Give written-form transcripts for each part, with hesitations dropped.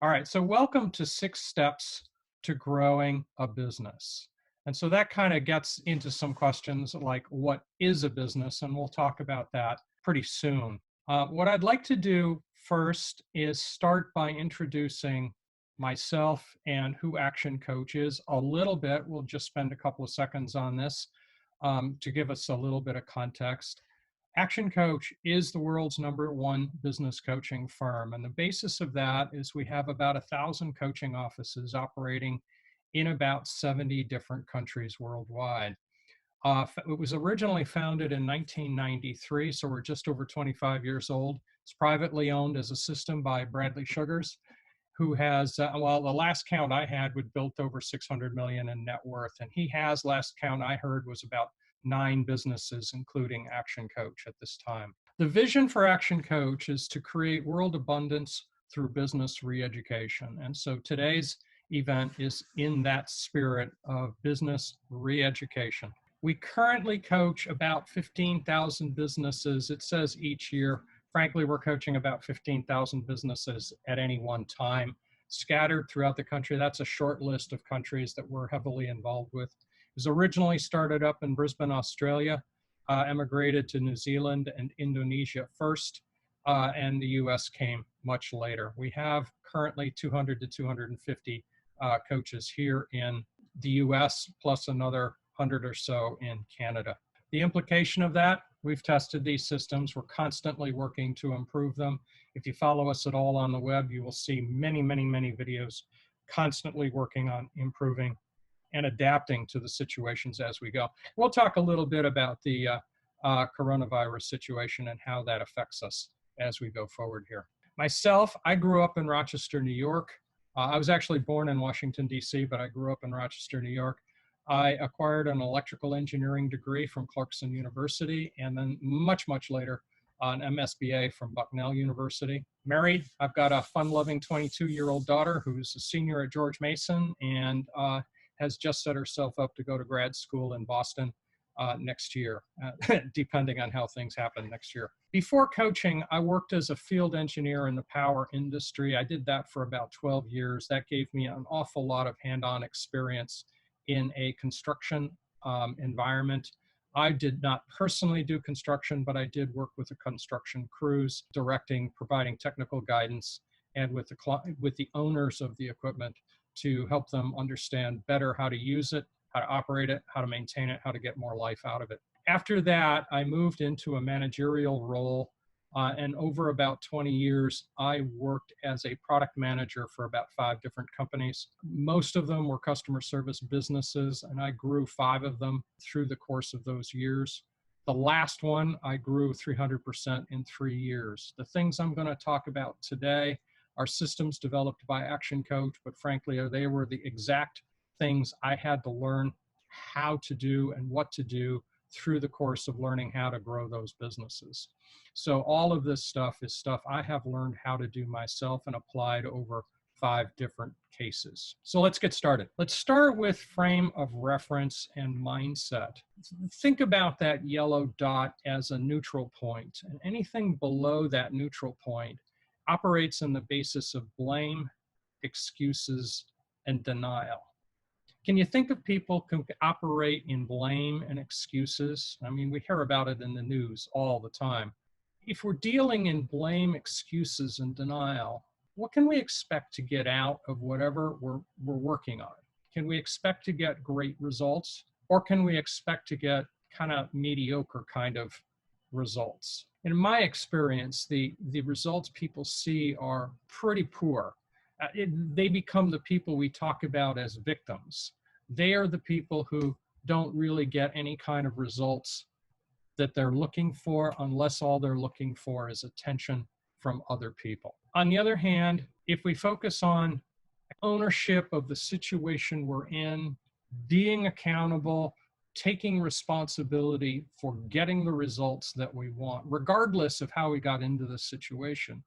All right, so welcome to 6 steps to growing a business. And so that kind of gets into some questions like what is a business? And we'll talk about that pretty soon. What I'd like to do first is start by introducing myself and who Action Coach is a little bit. We'll just spend a couple of seconds on this to give us a little bit of context. Action Coach is the world's #1 business coaching firm. And the basis of that is we have about 1,000 coaching offices operating in about 70 different countries worldwide. It was originally founded in 1993, so we're just over 25 years old. It's privately owned as a system by Bradley Sugars, who has, well, the last count I had would built over 600 million in net worth. And he has, last count I heard, was about 9 businesses, including Action Coach at this time. The vision for Action Coach is to create world abundance through business re-education. And so today's event is in that spirit of business re-education. We currently coach about 15,000 businesses. It says each year. Frankly, we're coaching about 15,000 businesses at any one time, scattered throughout the country. That's a short list of countries that we're heavily involved with. It was originally started up in Brisbane, Australia, emigrated to New Zealand and Indonesia first, and the US came much later. We have currently 200 to 250 coaches here in the US, plus another 100 or so in Canada. The implication of that, we've tested these systems. We're constantly working to improve them. If you follow us at all on the web, you will see many, many, many videos constantly working on improving and adapting to the situations as we go. We'll talk a little bit about the coronavirus situation and how that affects us as we go forward here. Myself, I grew up in Rochester, New York. I was actually born in Washington, D.C., but I grew up in Rochester, New York. I acquired an electrical engineering degree from Clarkson University, and then much, much later, an MSBA from Bucknell University. Married, I've got a fun-loving 22-year-old daughter who's a senior at George Mason and has just set herself up to go to grad school in Boston next year, depending on how things happen next year. Before coaching, I worked as a field engineer in the power industry. I did that for about 12 years. That gave me an awful lot of hands-on experience in a construction environment. I did not personally do construction, but I did work with the construction crews, directing, providing technical guidance, and with the owners of the equipment to help them understand better how to use it, how to operate it, how to maintain it, how to get more life out of it. After that, I moved into a managerial role. And over about 20 years, I worked as a product manager for about 5 different companies. Most of them were customer service businesses, and I grew 5 of them through the course of those years. The last one, I grew 300% in 3 years. The things I'm going to talk about today are systems developed by Action Coach, but frankly, they were the exact things I had to learn how to do and what to do through the course of learning how to grow those businesses. So all of this stuff is stuff I have learned how to do myself and applied over 5 different cases. So let's get started. Let's start with frame of reference and mindset. Think about that yellow dot as a neutral point, and anything below that neutral point operates on the basis of blame, excuses, and denial. Can you think of people who operate in blame and excuses? I mean, we hear about it in the news all the time. If we're dealing in blame, excuses, and denial, what can we expect to get out of whatever we're working on? Can we expect to get great results, or can we expect to get kind of mediocre kind of results? In my experience, the results people see are pretty poor. They become the people we talk about as victims. They are the people who don't really get any kind of results that they're looking for unless all they're looking for is attention from other people. On the other hand, if we focus on ownership of the situation we're in, being accountable, taking responsibility for getting the results that we want, regardless of how we got into the situation,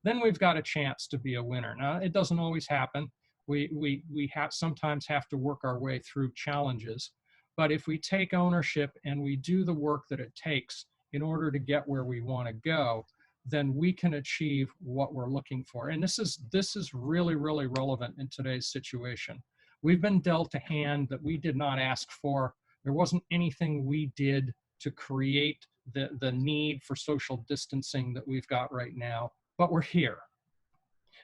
then we've got a chance to be a winner. Now, it doesn't always happen. We sometimes have to work our way through challenges. But if we take ownership and we do the work that it takes in order to get where we want to go, then we can achieve what we're looking for. And this is really, really relevant in today's situation. We've been dealt a hand that we did not ask for. There wasn't anything we did to create the need for social distancing that we've got right now, but we're here.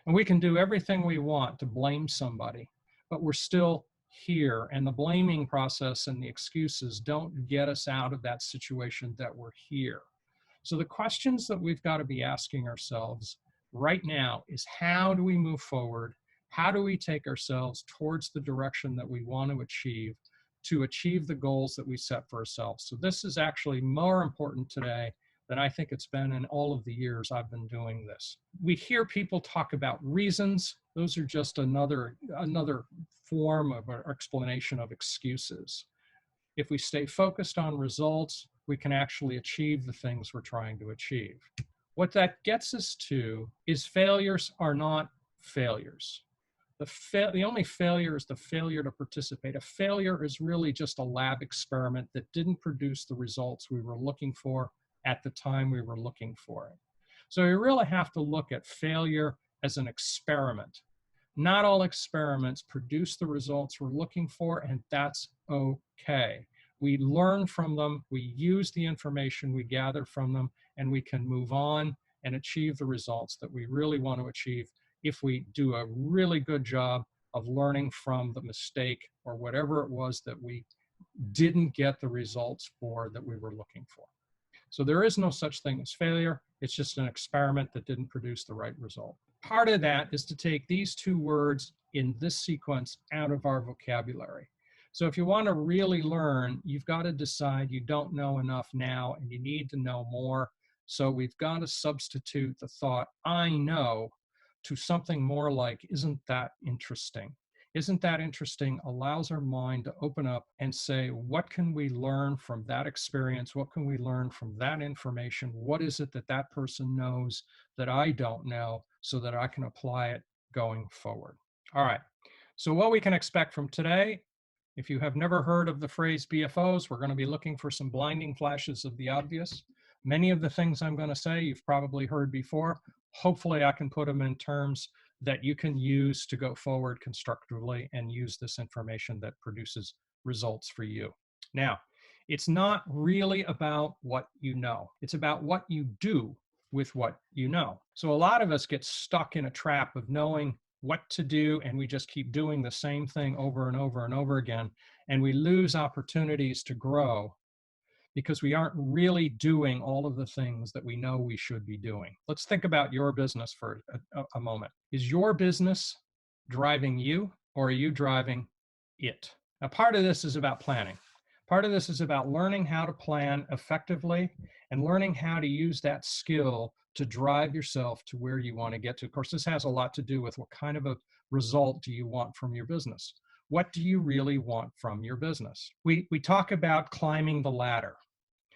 And we can do everything we want to blame somebody, but we're still here. And the blaming process and the excuses don't get us out of that situation that we're here. So the questions that we've got to be asking ourselves right now is, how do we move forward? How do we take ourselves towards the direction that we want to achieve the goals that we set for ourselves? So this is actually more important today than I think it's been in all of the years I've been doing this. We hear people talk about reasons. Those are just another form of an explanation of excuses. If we stay focused on results, we can actually achieve the things we're trying to achieve. What that gets us to is failures are not failures. The only failure is the failure to participate. A failure is really just a lab experiment that didn't produce the results we were looking for at the time we were looking for it. So we really have to look at failure as an experiment. Not all experiments produce the results we're looking for, and that's okay. We learn from them, we use the information we gather from them, and we can move on and achieve the results that we really want to achieve if we do a really good job of learning from the mistake or whatever it was that we didn't get the results for that we were looking for. So there is no such thing as failure. It's just an experiment that didn't produce the right result. Part of that is to take these two words in this sequence out of our vocabulary. So if you want to really learn, you've got to decide you don't know enough now and you need to know more. So we've got to substitute the thought, I know, to something more like, isn't that interesting? Isn't that interesting allows our mind to open up and say, what can we learn from that experience? What can we learn from that information? What is it that that person knows that I don't know, so that I can apply it going forward? All right, so what we can expect from today, if you have never heard of the phrase BFOs, we're going to be looking for some blinding flashes of the obvious. Many of the things I'm going to say you've probably heard before. Hopefully I can put them in terms that you can use to go forward constructively and use this information that produces results for you. Now, it's not really about what you know. It's about what you do with what you know. So a lot of us get stuck in a trap of knowing what to do, and we just keep doing the same thing over and over and over again, and we lose opportunities to grow because we aren't really doing all of the things that we know we should be doing. Let's think about your business for a moment. Is your business driving you, or are you driving it? Now, part of this is about planning. Part of this is about learning how to plan effectively and learning how to use that skill to drive yourself to where you want to get to. Of course, this has a lot to do with what kind of a result do you want from your business? What do you really want from your business? We talk about climbing the ladder.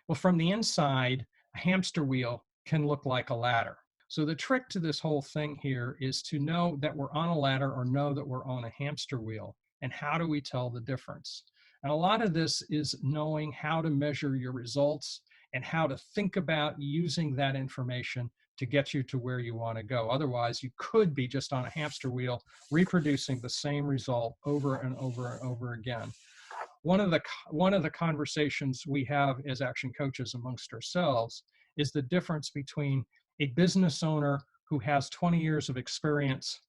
Well, from the inside, a hamster wheel can look like a ladder. So the trick to this whole thing here is to know that we're on a ladder or know that we're on a hamster wheel. And how do we tell the difference? And a lot of this is knowing how to measure your results and how to think about using that information to get you to where you want to go. Otherwise, you could be just on a hamster wheel, reproducing the same result over and over and over again. One of the conversations we have as action coaches amongst ourselves is the difference between a business owner who has 20 years of experience,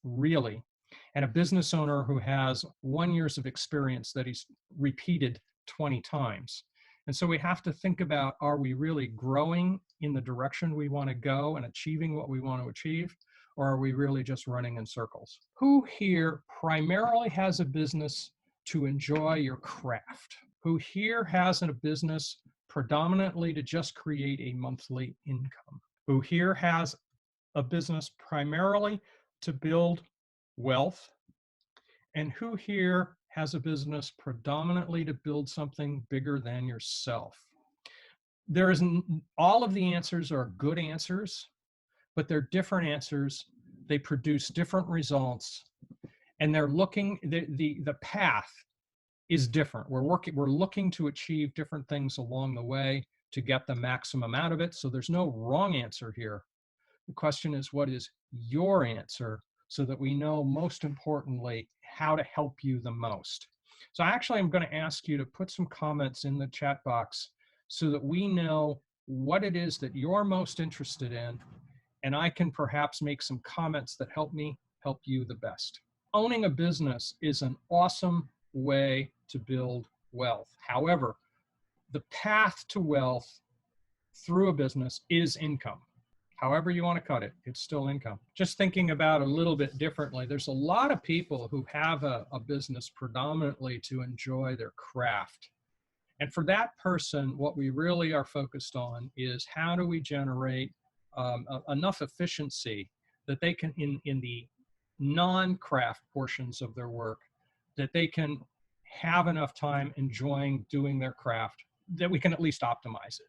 really, and a business owner who has 1 year of experience that he's repeated 20 times. And so we have to think about, are we really growing in the direction we want to go and achieving what we want to achieve? Or are we really just running in circles? Who here primarily has a business to enjoy your craft? Who here has a business predominantly to just create a monthly income? Who here has a business primarily to build wealth? And who here has a business predominantly to build something bigger than yourself? All of the answers are good answers, but they're different answers. They produce different results, and they're looking, the path is different. We're looking to achieve different things along the way. to get the maximum out of it. So there's no wrong answer here. The question is, what is your answer, so that we know, most importantly, how to help you the most. So actually, I'm going to ask you to put some comments in the chat box so that we know what it is that you're most interested in, and I can perhaps make some comments that help me help you the best. Owning a business is an awesome way to build wealth. However, the path to wealth through a business is income. However you want to cut it, it's still income. Just thinking about it a little bit differently, there's a lot of people who have a business predominantly to enjoy their craft. And for that person, what we really are focused on is, how do we generate enough efficiency that they can, in the non-craft portions of their work, that they can have enough time enjoying doing their craft that we can at least optimize it.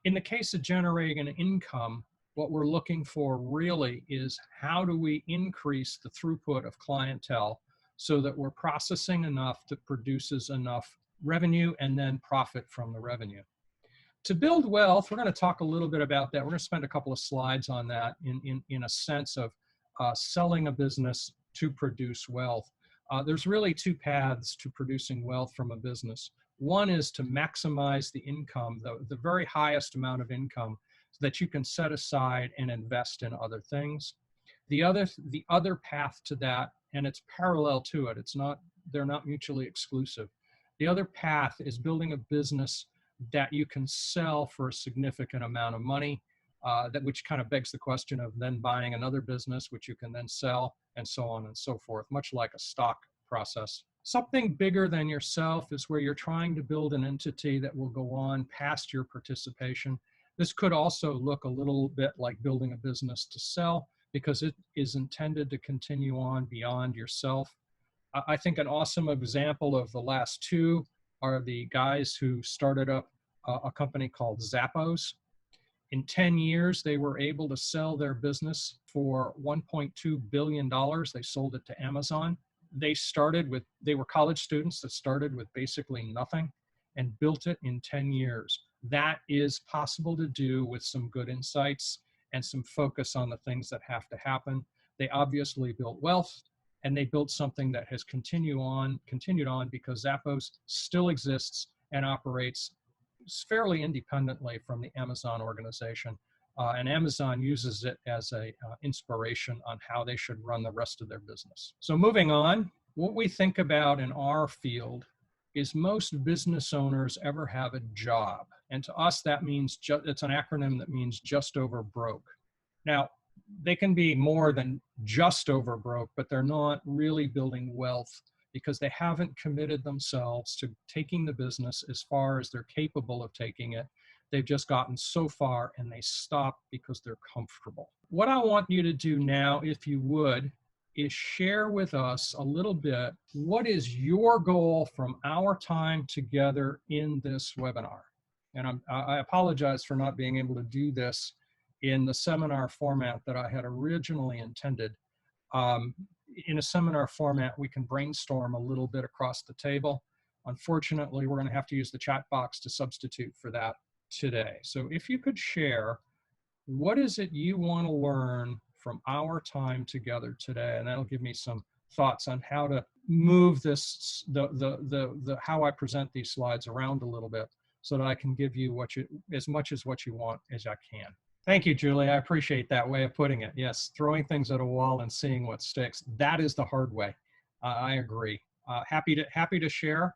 In the case of generating an income, what we're looking for really is, how do we increase the throughput of clientele so that we're processing enough that produces enough revenue and then profit from the revenue. To build wealth, we're going to talk a little bit about that. We're going to spend a couple of slides on that in a sense of selling a business to produce wealth. There's really two paths to producing wealth from a business. One is to maximize the income, the very highest amount of income, so that you can set aside and invest in other things. The other path to that, and it's parallel to it, they're not mutually exclusive. The other path is building a business that you can sell for a significant amount of money, which kind of begs the question of then buying another business, which you can then sell, and so on and so forth, much like a stock process. Something bigger than yourself is where you're trying to build an entity that will go on past your participation. This could also look a little bit like building a business to sell, because it is intended to continue on beyond yourself. I think an awesome example of the last two are the guys who started up a company called Zappos. In 10 years, they were able to sell their business for $1.2 billion. They sold it to Amazon. They were college students that started with basically nothing and built it in 10 years. That is possible to do with some good insights and some focus on the things that have to happen. They obviously built wealth, and they built something that has continued on because Zappos still exists and operates fairly independently from the Amazon organization. And Amazon uses it as a inspiration on how they should run the rest of their business. So moving on, what we think about in our field is, most business owners ever have a job. And to us, that means, it's an acronym that means just over broke. Now, they can be more than just over broke, but they're not really building wealth because they haven't committed themselves to taking the business as far as they're capable of taking it. They've just gotten so far and they stop because they're comfortable. What I want you to do now, if you would, is share with us a little bit, what is your goal from our time together in this webinar? And I apologize for not being able to do this in the seminar format that I had originally intended. In a seminar format, we can brainstorm a little bit across the table. Unfortunately, we're going to have to use the chat box to substitute for that today. So if you could share, what is it you want to learn from our time together today? And that'll give me some thoughts on how to move this, how I present these slides around a little bit, so that I can give you as much as what you want as I can. Thank you, Julie. I appreciate that way of putting it. Yes, throwing things at a wall and seeing what sticks. That is the hard way. I agree. Happy to share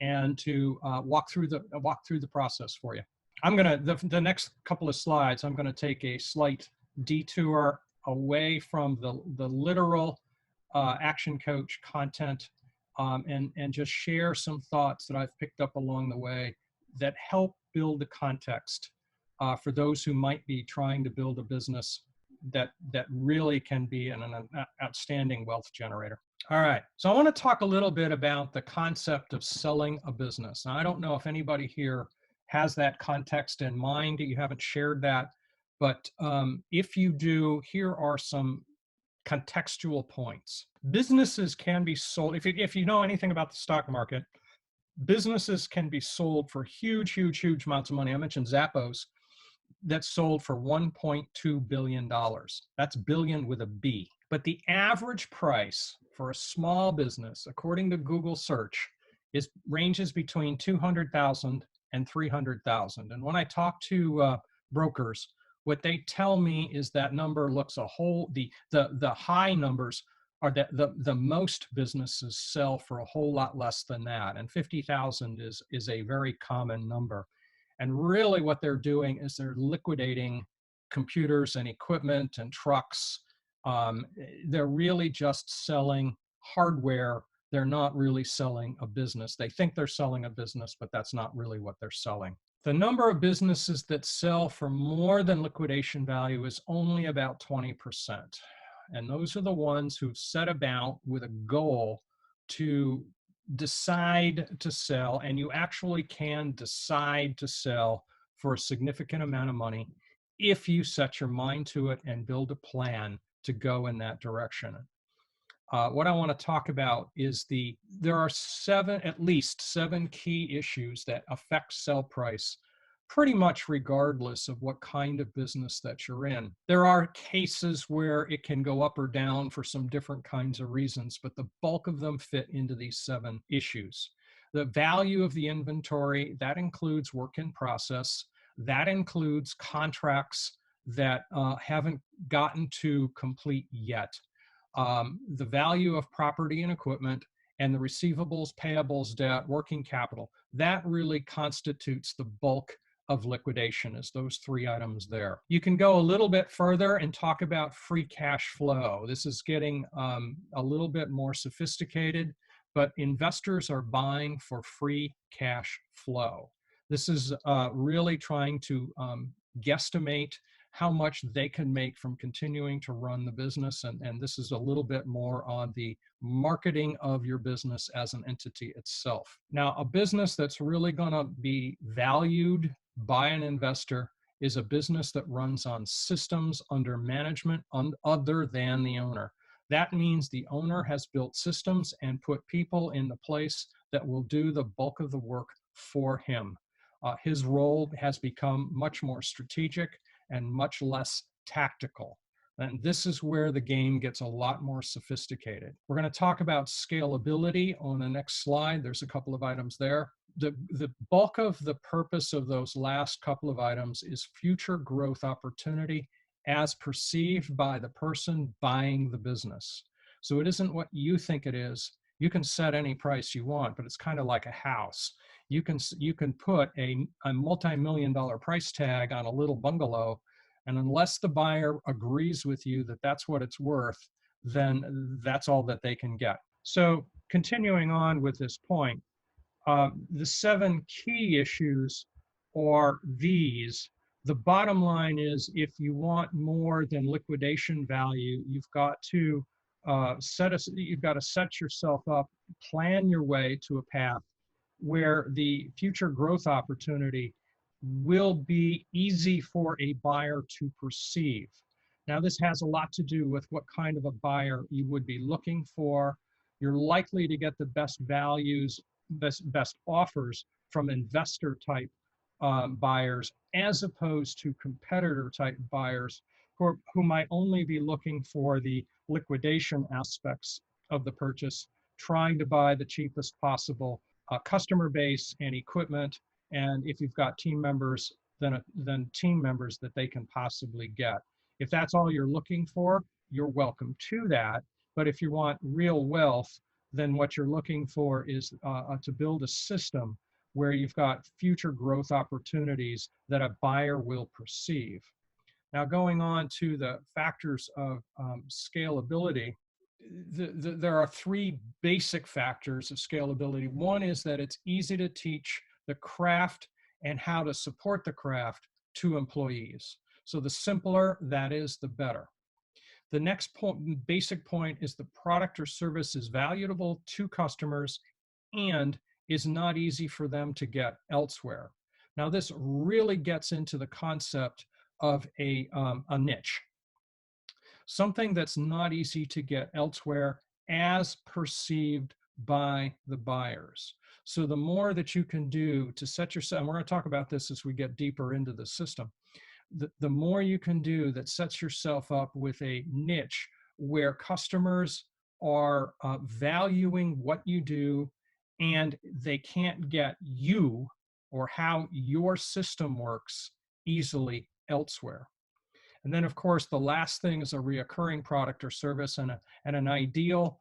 and to walk through the process for you. I'm gonna the next couple of slides. I'm gonna take a slight detour away from the literal ActionCOACH content and just share some thoughts that I've picked up along the way that help build the context for those who might be trying to build a business that really can be an outstanding wealth generator. All right, so I want to talk a little bit about the concept of selling a business. Now, I don't know if anybody here has that context in mind. You haven't shared that, but if you do, here are some contextual points. Businesses can be sold. If you know anything about the stock market, businesses can be sold for huge, huge, huge amounts of money. I mentioned Zappos, that's sold for $1.2 billion. That's billion with a B. But the average price for a small business, according to Google search, ranges between 200,000 and 300,000. And when I talk to brokers, what they tell me is that number looks the high numbers are that the most businesses sell for a whole lot less than that. And 50,000 is a very common number. And really what they're doing is they're liquidating computers and equipment and trucks. They're really just selling hardware. They're not really selling a business. They think they're selling a business, but that's not really what they're selling. The number of businesses that sell for more than liquidation value is only about 20%. And those are the ones who've set about with a goal to decide to sell, and you actually can decide to sell for a significant amount of money if you set your mind to it and build a plan to go in that direction. What I want to talk about is there are at least seven key issues that affect sell price pretty much regardless of what kind of business that you're in. There are cases where it can go up or down for some different kinds of reasons, but the bulk of them fit into these seven issues. The value of the inventory, that includes work in process, that includes contracts that haven't gotten to complete yet. The value of property and equipment, and the receivables, payables, debt, working capital, that really constitutes the bulk of liquidation, is those three items there. You can go a little bit further and talk about free cash flow. This is getting a little bit more sophisticated, but investors are buying for free cash flow. This is really trying to guesstimate how much they can make from continuing to run the business. And this is a little bit more on the marketing of your business as an entity itself. Now, a business that's really going to be valued by an investor is a business that runs on systems under management other than the owner. That means the owner has built systems and put people in the place that will do the bulk of the work for him. His role has become much more strategic and much less tactical. And this is where the game gets a lot more sophisticated. We're going to talk about scalability on the next slide. There's a couple of items there. The bulk of the purpose of those last couple of items is future growth opportunity as perceived by the person buying the business. So it isn't what you think it is. You can set any price you want, but it's kind of like a house. You can put a multi-million-dollar price tag on a little bungalow, and unless the buyer agrees with you that that's what it's worth, then that's all that they can get. So continuing on with this point, the seven key issues are these. The bottom line is, if you want more than liquidation value, you've got to set yourself up, plan your way to a path where the future growth opportunity will be easy for a buyer to perceive. Now, this has a lot to do with what kind of a buyer you would be looking for. You're likely to get the best values, best offers from investor type buyers, as opposed to competitor type buyers who might only be looking for the liquidation aspects of the purchase, trying to buy the cheapest possible customer base and equipment, and if you've got team members, then team members that they can possibly get. If that's all you're looking for, you're welcome to that. But if you want real wealth, then what you're looking for is to build a system where you've got future growth opportunities that a buyer will perceive. Now, going on to the factors of scalability, there are three basic factors of scalability. One is that it's easy to teach the craft and how to support the craft to employees. So the simpler that is, the better. The next basic point is the product or service is valuable to customers and is not easy for them to get elsewhere. Now, this really gets into the concept of a niche. Something that's not easy to get elsewhere as perceived by the buyers. So the more that you can do to set yourself, and we're going to talk about this as we get deeper into the system, the more you can do that sets yourself up with a niche where customers are valuing what you do, and they can't get you or how your system works easily elsewhere. And then, of course, the last thing is a reoccurring product or service, and an ideal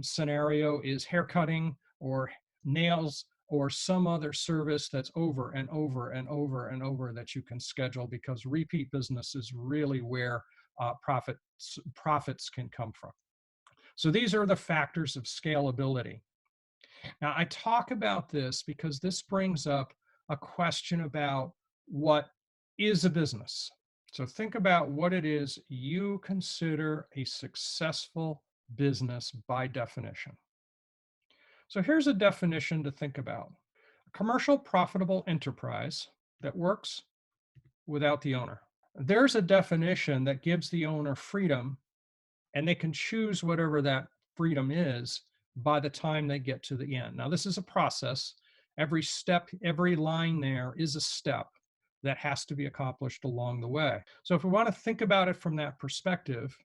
scenario is haircutting or nails or some other service that's over and over and over and over that you can schedule, because repeat business is really where profits can come from. So these are the factors of scalability. Now, I talk about this because this brings up a question about what is a business. So think about what it is you consider a successful business by definition. So here's a definition to think about. A commercial profitable enterprise that works without the owner. There's a definition that gives the owner freedom, and they can choose whatever that freedom is by the time they get to the end. Now, this is a process. Every step, every line there is a step that has to be accomplished along the way. So if we want to think about it from that perspective,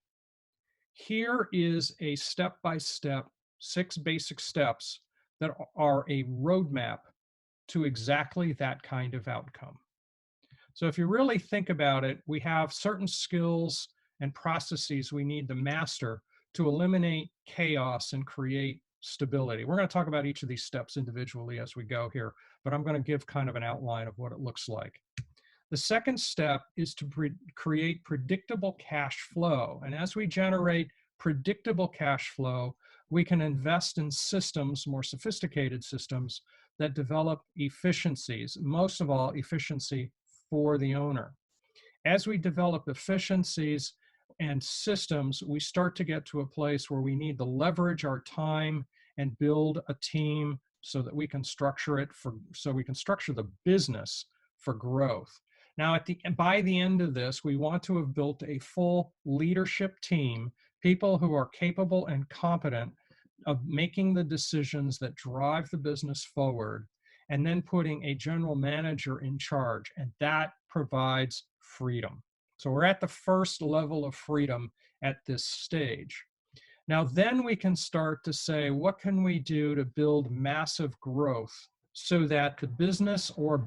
here is a step-by-step, 6 basic steps that are a roadmap to exactly that kind of outcome. So if you really think about it, we have certain skills and processes we need to master to eliminate chaos and create stability. We're going to talk about each of these steps individually as we go here, but I'm going to give kind of an outline of what it looks like. The second step is to create predictable cash flow. And as we generate predictable cash flow, we can invest in systems, more sophisticated systems, that develop efficiencies, most of all, efficiency for the owner. As we develop efficiencies and systems, we start to get to a place where we need to leverage our time and build a team so that we can structure it so we can structure the business for growth. Now, by the end of this, we want to have built a full leadership team, people who are capable and competent of making the decisions that drive the business forward, and then putting a general manager in charge, and that provides freedom. So we're at the first level of freedom at this stage. Now, then we can start to say, what can we do to build massive growth so that the business or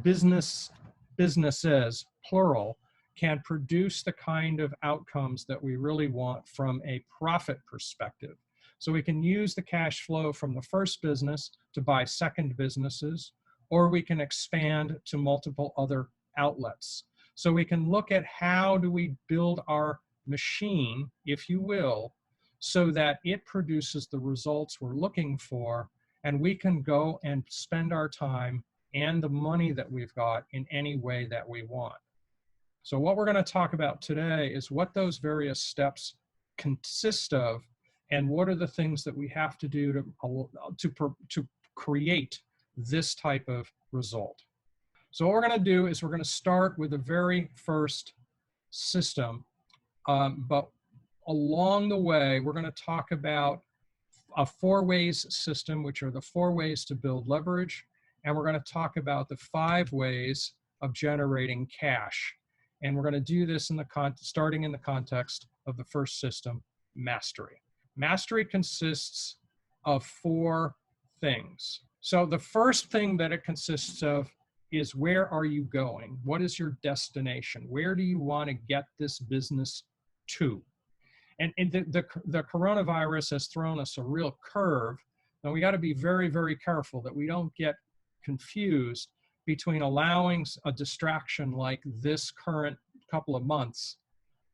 businesses, plural, can produce the kind of outcomes that we really want from a profit perspective. So we can use the cash flow from the first business to buy second businesses, or we can expand to multiple other outlets. So we can look at how do we build our machine, if you will, so that it produces the results we're looking for, and we can go and spend our time and the money that we've got in any way that we want. So what we're going to talk about today is what those various steps consist of, and what are the things that we have to do to create this type of result. So what we're going to do is we're going to start with the very first system, but along the way, we're going to talk about a 4 ways system, which are the 4 ways to build leverage. And we're going to talk about the 5 ways of generating cash. And we're going to do this starting in the context of the first system, mastery. Mastery consists of 4 things. So the first thing that it consists of is, where are you going? What is your destination? Where do you want to get this business to? And the coronavirus has thrown us a real curve, and we got to be very, very careful that we don't get confused between allowing a distraction like this current couple of months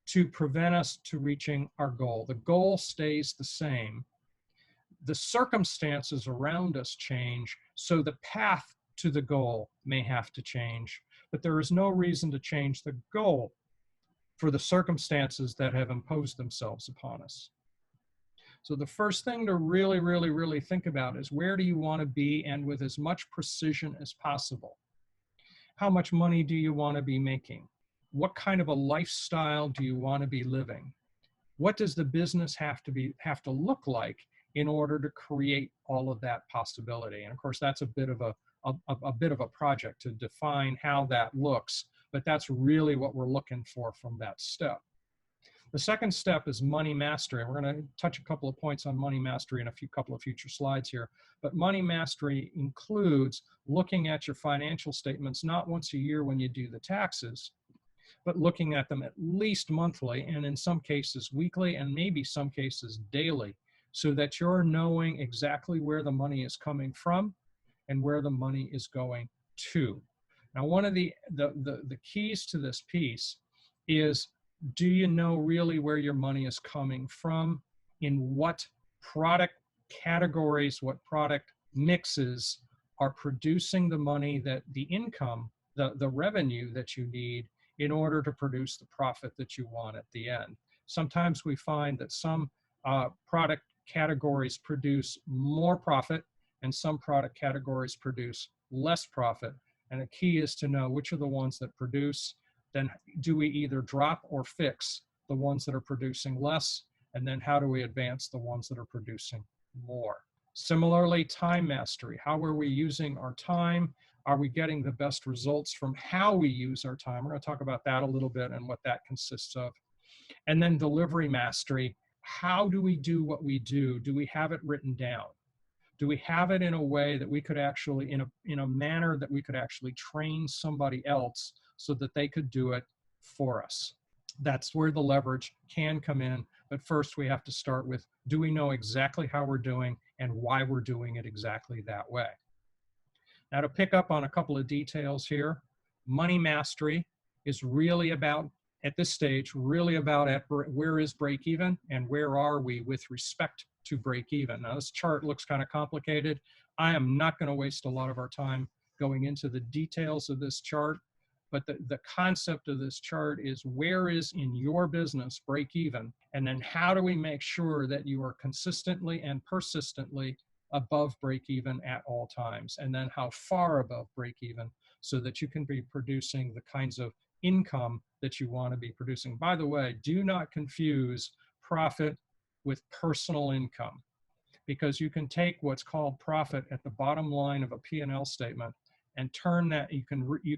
to prevent us to reaching our goal. The goal stays the same. The circumstances around us change, so the path to the goal may have to change, but there is no reason to change the goal for the circumstances that have imposed themselves upon us. So the first thing to really, really, really think about is, where do you want to be, and with as much precision as possible? How much money do you want to be making? What kind of a lifestyle do you want to be living? What does the business have to look like in order to create all of that possibility. And of course, that's a bit of a bit of a project to define how that looks, but that's really what we're looking for from that step. The second step is money mastery. We're going to touch a couple of points on money mastery in a couple of future slides here. But money mastery includes looking at your financial statements not once a year when you do the taxes, but looking at them at least monthly, and in some cases weekly, and maybe some cases daily, so that you're knowing exactly where the money is coming from and where the money is going to. Now, one of the keys to this piece is, do you know really where your money is coming from, in what product categories, what product mixes are producing the money, that the income, the revenue that you need in order to produce the profit that you want at the end. Sometimes we find that some product categories produce more profit and some product categories produce less profit. And the key is to know which are the ones that produce. Then do we either drop or fix the ones that are producing less? And then how do we advance the ones that are producing more? Similarly, time mastery. How are we using our time? Are we getting the best results from how we use our time? We're going to talk about that a little bit and what that consists of. And then delivery mastery. How do we do what we do? Do we have it written down? Do we have it in a way that we could actually, in a manner that we could actually train somebody else so that they could do it for us? That's where the leverage can come in. But first we have to start with, do we know exactly how we're doing and why we're doing it exactly that way? Now, to pick up on a couple of details here, money mastery is really about, at this stage, really about where is break even and where are we with respect to break even. Now, this chart looks kind of complicated. I am not going to waste a lot of our time going into the details of this chart, but the concept of this chart is, where is in your business break even? And then how do we make sure that you are consistently and persistently above break even at all times? And then how far above break even so that you can be producing the kinds of income that you want to be producing. By the way, do not confuse profit with personal income, because you can take what's called profit at the bottom line of a P&L statement and turn that, you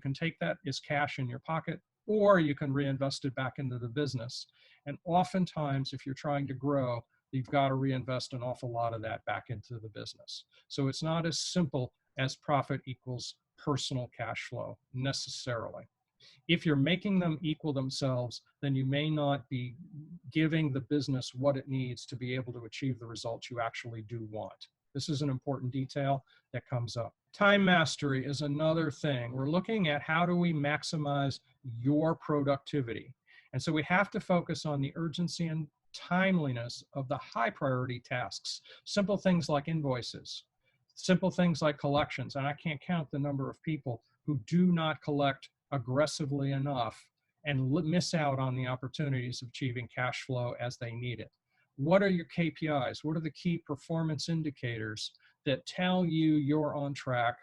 can take that as cash in your pocket, or you can reinvest it back into the business. And oftentimes, if you're trying to grow, you've got to reinvest an awful lot of that back into the business. So it's not as simple as profit equals personal cash flow necessarily. If you're making them equal themselves, then you may not be giving the business what it needs to be able to achieve the results you actually do want. This is an important detail that comes up. Time mastery is another thing. We're looking at, how do we maximize your productivity? And so we have to focus on the urgency and timeliness of the high priority tasks. Simple things like invoices, simple things like collections. And I can't count the number of people who do not collect aggressively enough and miss out on the opportunities of achieving cash flow as they need it. What are your KPIs? What are the key performance indicators that tell you you're on track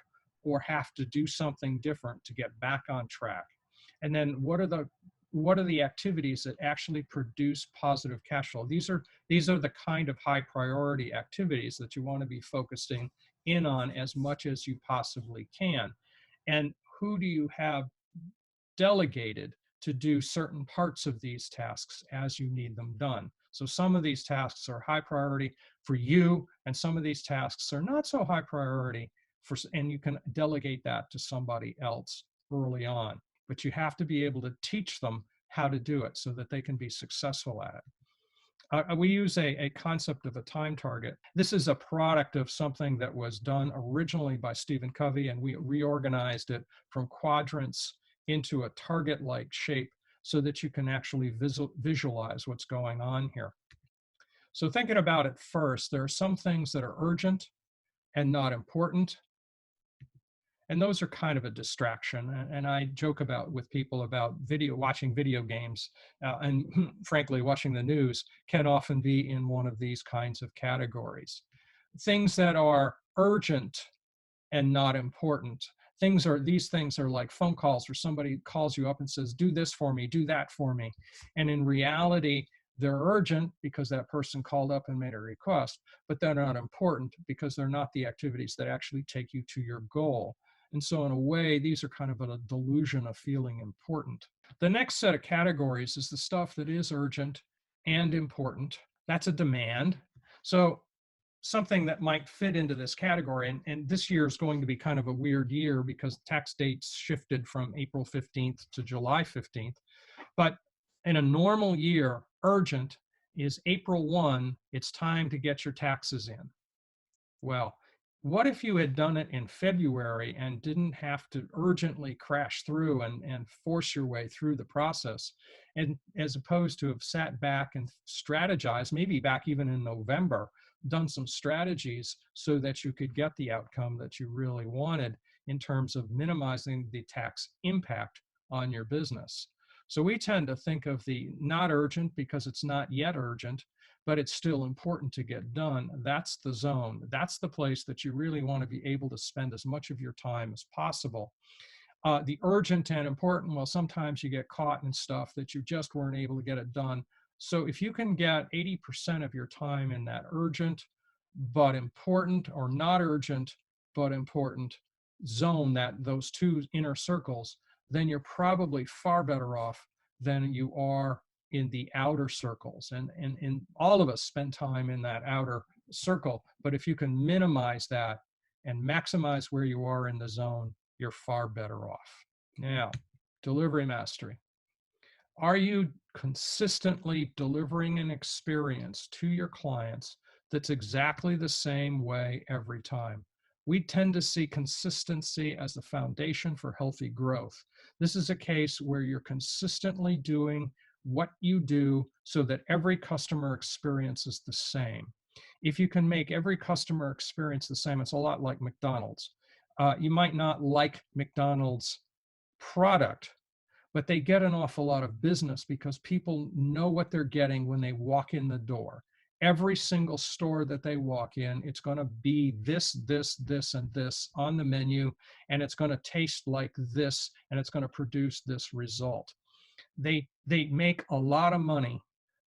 or have to do something different to get back on track? And then what are the activities that actually produce positive cash flow? These are the kind of high priority activities that you want to be focusing in on as much as you possibly can. And who do you have delegated to do certain parts of these tasks as you need them done? So some of these tasks are high priority for you, and some of these tasks are not so high priority and you can delegate that to somebody else early on. But you have to be able to teach them how to do it so that they can be successful at it. We use a concept of a time target. This is a product of something that was done originally by Stephen Covey, and we reorganized it from quadrants into a target-like shape so that you can actually visualize what's going on here. So thinking about it first, there are some things that are urgent and not important. And those are kind of a distraction. And I joke with people about watching video games, and frankly, watching the news can often be in one of these kinds of categories. Things that are urgent and not important. These things are like phone calls where somebody calls you up and says, do this for me, do that for me. And in reality, They're urgent because that person called up and made a request, but they're not important because they're not the activities that actually take you to your goal. And so in a way, these are kind of a delusion of feeling important. The next set of categories is the stuff that is urgent and important. That's a demand. So something that might fit into this category, and this year is going to be kind of a weird year because tax dates shifted from April 15th to July 15th. But in a normal year, urgent is April 1, it's time to get your taxes in. Well, what if you had done it in February and didn't have to urgently crash through and force your way through the process, and as opposed to have sat back and strategized, maybe back even in November, done some strategies so that you could get the outcome that you really wanted in terms of minimizing the tax impact on your business. So we tend to think of the not urgent because it's not yet urgent, but it's still important to get done. That's the zone. That's the place that you really want to be able to spend as much of your time as possible. The urgent and important, well, sometimes you get caught in stuff that you just weren't able to get it done. So if you can get 80% of your time in that urgent but important, or not urgent but important zone, that those two inner circles, then you're probably far better off than you are in the outer circles. And all of us spend time in that outer circle, but if you can minimize that and maximize where you are in the zone, you're far better off. Now, delivery mastery. Are you consistently delivering an experience to your clients that's exactly the same way every time? We tend to see consistency as the foundation for healthy growth. This is a case where you're consistently doing what you do so that every customer experience is the same. If you can make every customer experience the same, it's a lot like McDonald's. You might not like McDonald's product, but they get an awful lot of business because people know what they're getting when they walk in the door. Every single store that they walk in, it's going to be this, this, this, and this on the menu, and it's going to taste like this, and it's going to produce this result. They make a lot of money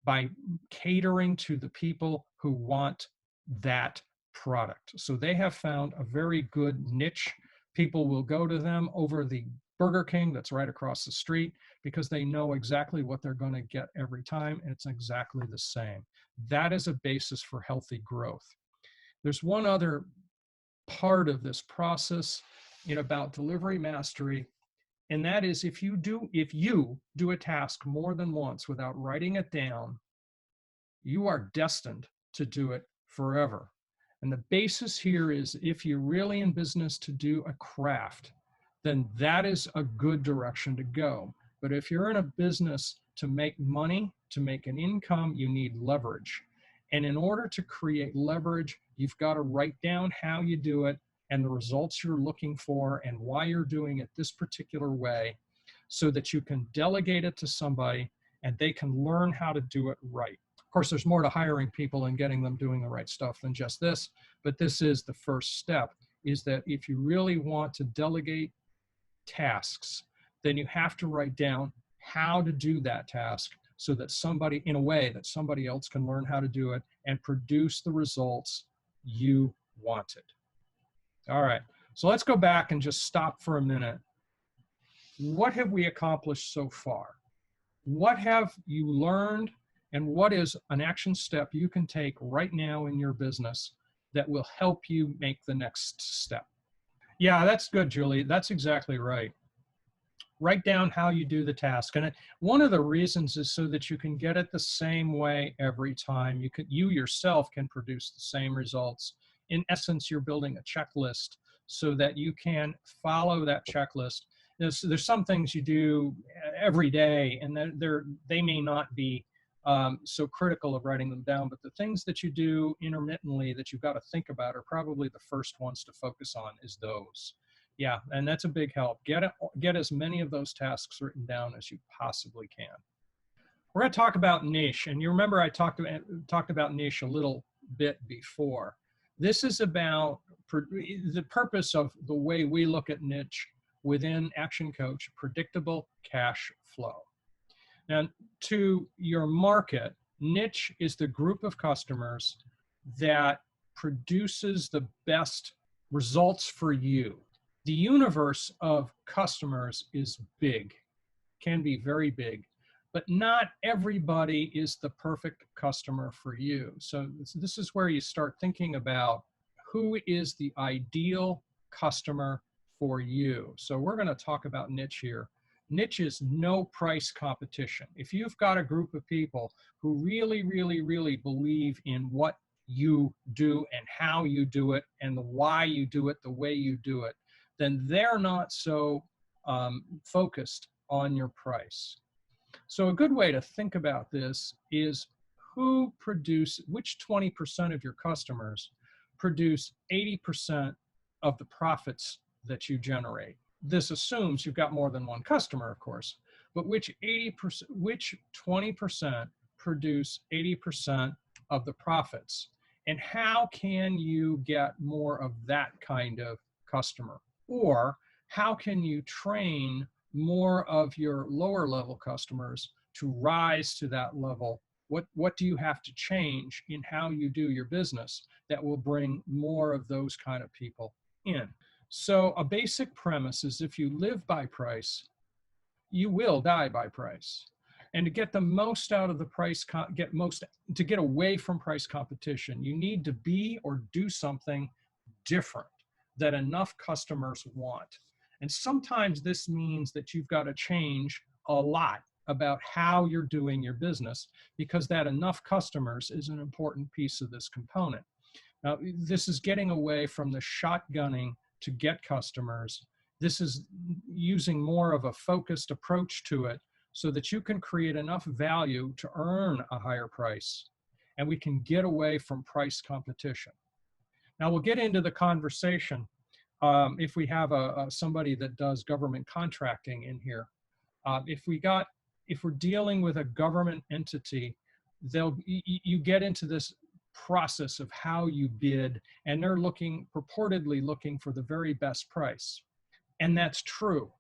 by catering to the people who want that product. So they have found a very good niche. People will go to them over the Burger King that's right across the street because they know exactly what they're going to get every time, and it's exactly the same. That is a basis for healthy growth. There's one other part of this process about delivery mastery, and that is if you do a task more than once without writing it down, you are destined to do it forever. And the basis here is if you're really in business to do a craft, then that is a good direction to go. But if you're in a business to make money, to make an income, you need leverage. And in order to create leverage, you've got to write down how you do it and the results you're looking for and why you're doing it this particular way so that you can delegate it to somebody and they can learn how to do it right. Of course, there's more to hiring people and getting them doing the right stuff than just this, but this is the first step, is that if you really want to delegate tasks, then you have to write down how to do that task so that somebody, in a way that somebody else can learn how to do it and produce the results you wanted. All right, so let's go back and just stop for a minute. What have we accomplished so far? What have you learned, and what is an action step you can take right now in your business that will help you make the next step? Yeah, that's good, Julie. That's exactly right. Write down how you do the task. And one of the reasons is so that you can get it the same way every time. You yourself can produce the same results. In essence, you're building a checklist so that you can follow that checklist. There's some things you do every day, and they may not be so critical of writing them down, but the things that you do intermittently that you've got to think about are probably the first ones to focus on, is those. Yeah, and that's a big help. Get as many of those tasks written down as you possibly can. We're going to talk about niche, and you remember I talked about niche a little bit before. This is about the purpose of the way we look at niche within ActionCOACH, predictable cash flow. Now, to your market, Niche is the group of customers that produces the best results for you. The universe of customers is big, can be very big, but not everybody is the perfect customer for you. So this is where you start thinking about who is the ideal customer for you. So we're going to talk about niche here. Niche is no price competition. If you've got a group of people who really, really, really believe in what you do and how you do it and the why you do it the way you do it, then they're not so focused on your price. So a good way to think about this is which 20% of your customers produce 80% of the profits that you generate. This assumes you've got more than one customer, of course, but which 20% produce 80% of the profits? And how can you get more of that kind of customer? Or how can you train more of your lower level customers to rise to that level? What do you have to change in how you do your business that will bring more of those kind of people in? So a basic premise is if you live by price, you will die by price. And to get the most out of the price, to get away from price competition, you need to be or do something different that enough customers want. And sometimes this means that you've got to change a lot about how you're doing your business, because that enough customers is an important piece of this component. Now, this is getting away from the shotgunning to get customers. This is using more of a focused approach to it so that you can create enough value to earn a higher price, and we can get away from price competition. Now we'll get into the conversation if we have somebody that does government contracting in here. If we're dealing with a government entity, you get into this process of how you bid, and they're purportedly looking for the very best price. And that's true,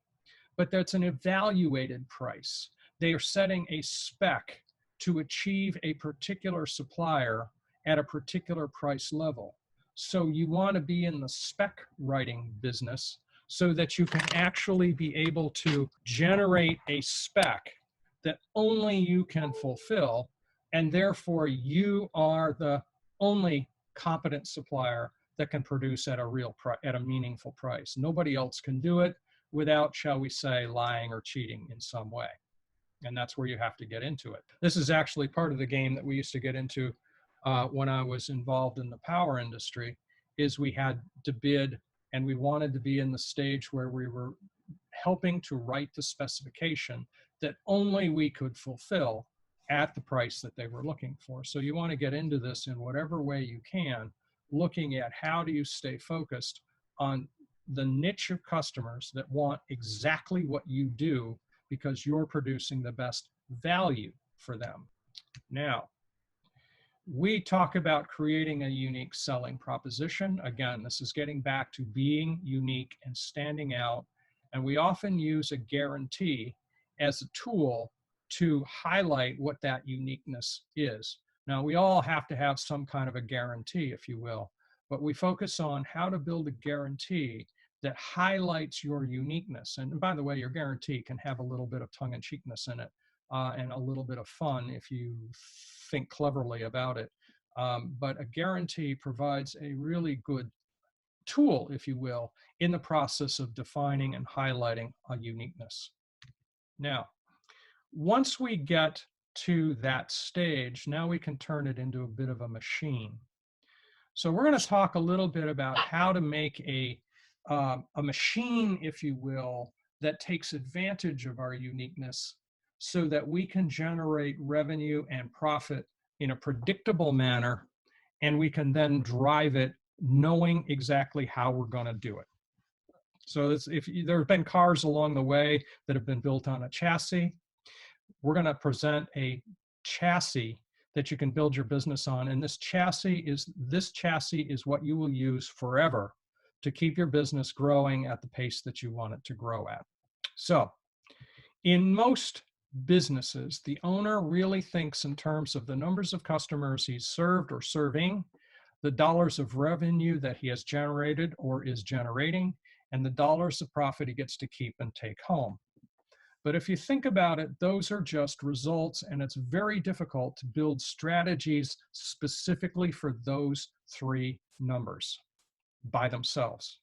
but that's an evaluated price. They are setting a spec to achieve a particular supplier at a particular price level. So you want to be in the spec writing business so that you can actually be able to generate a spec that only you can fulfill, and therefore you are the only competent supplier that can produce at a meaningful price. Nobody else can do it without, shall we say, lying or cheating in some way. And that's where you have to get into it. This is actually part of the game that we used to get into when I was involved in the power industry, is we had to bid, and we wanted to be in the stage where we were helping to write the specification that only we could fulfill at the price that they were looking for. So you want to get into this in whatever way you can, looking at how do you stay focused on the niche of customers that want exactly what you do because you're producing the best value for them. Now, we talk about creating a unique selling proposition. Again, this is getting back to being unique and standing out. And we often use a guarantee as a tool to highlight what that uniqueness is. Now, we all have to have some kind of a guarantee, if you will, but we focus on how to build a guarantee that highlights your uniqueness. And by the way, your guarantee can have a little bit of tongue-in-cheekness in it and a little bit of fun if you think cleverly about it. But a guarantee provides a really good tool, if you will, in the process of defining and highlighting a uniqueness. Now, once we get to that stage, now we can turn it into a bit of a machine. So we're going to talk a little bit about how to make a machine, if you will, that takes advantage of our uniqueness so that we can generate revenue and profit in a predictable manner, and we can then drive it knowing exactly how we're going to do it. So there have been cars along the way that have been built on a chassis. We're going to present a chassis that you can build your business on, and this chassis is what you will use forever to keep your business growing at the pace that you want it to grow at. So in most businesses, the owner really thinks in terms of the numbers of customers he's served or serving, the dollars of revenue that he has generated or is generating, and the dollars of profit he gets to keep and take home. But if you think about it, those are just results, and it's very difficult to build strategies specifically for those three numbers by themselves.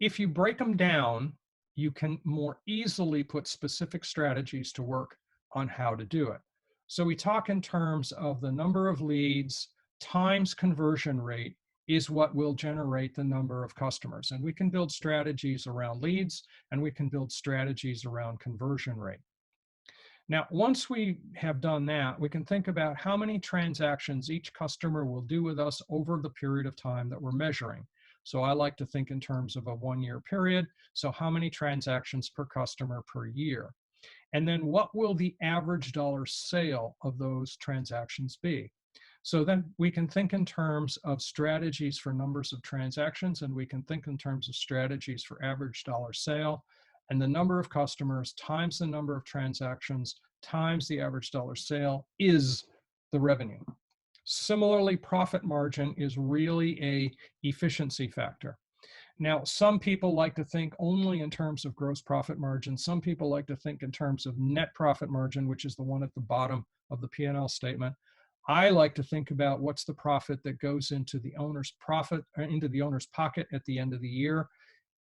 If you break them down, you can more easily put specific strategies to work on how to do it. So we talk in terms of the number of leads times conversion rate is what will generate the number of customers. And we can build strategies around leads, and we can build strategies around conversion rate. Now, once we have done that, we can think about how many transactions each customer will do with us over the period of time that we're measuring. So I like to think in terms of a 1-year period. So how many transactions per customer per year? And then what will the average dollar sale of those transactions be? So then we can think in terms of strategies for numbers of transactions, and we can think in terms of strategies for average dollar sale, and the number of customers times the number of transactions times the average dollar sale is the revenue. Similarly, profit margin is really an efficiency factor. Now, some people like to think only in terms of gross profit margin. Some people like to think in terms of net profit margin, which is the one at the bottom of the P&L statement. I like to think about what's the profit that goes into the owner's pocket at the end of the year.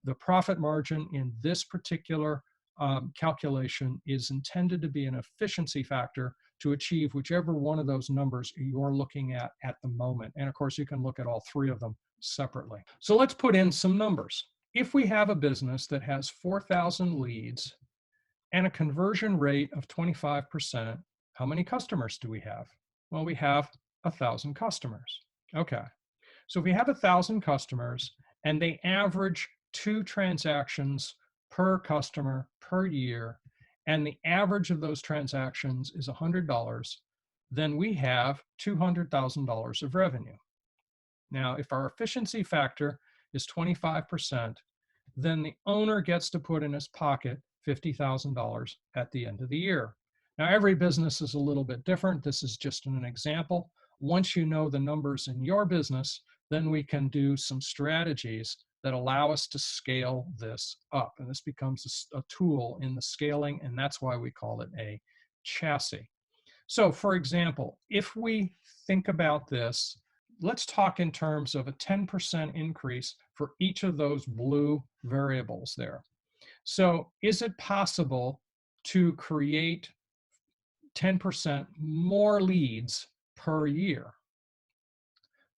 The profit margin in this particular calculation is intended to be an efficiency factor to achieve whichever one of those numbers you're looking at the moment. And of course, you can look at all three of them separately. So let's put in some numbers. If we have a business that has 4,000 leads and a conversion rate of 25%, how many customers do we have? Well, we have 1,000 customers. Okay, so if we have 1,000 customers and they average 2 transactions per customer per year, and the average of those transactions is $100, then we have $200,000 of revenue. Now, if our efficiency factor is 25%, then the owner gets to put in his pocket $50,000 at the end of the year. Now, every business is a little bit different. This is just an example. Once you know the numbers in your business, then we can do some strategies that allow us to scale this up. And this becomes a tool in the scaling, and that's why we call it a chassis. So, for example, if we think about this, let's talk in terms of a 10% increase for each of those blue variables there. So, is it possible to create 10% more leads per year?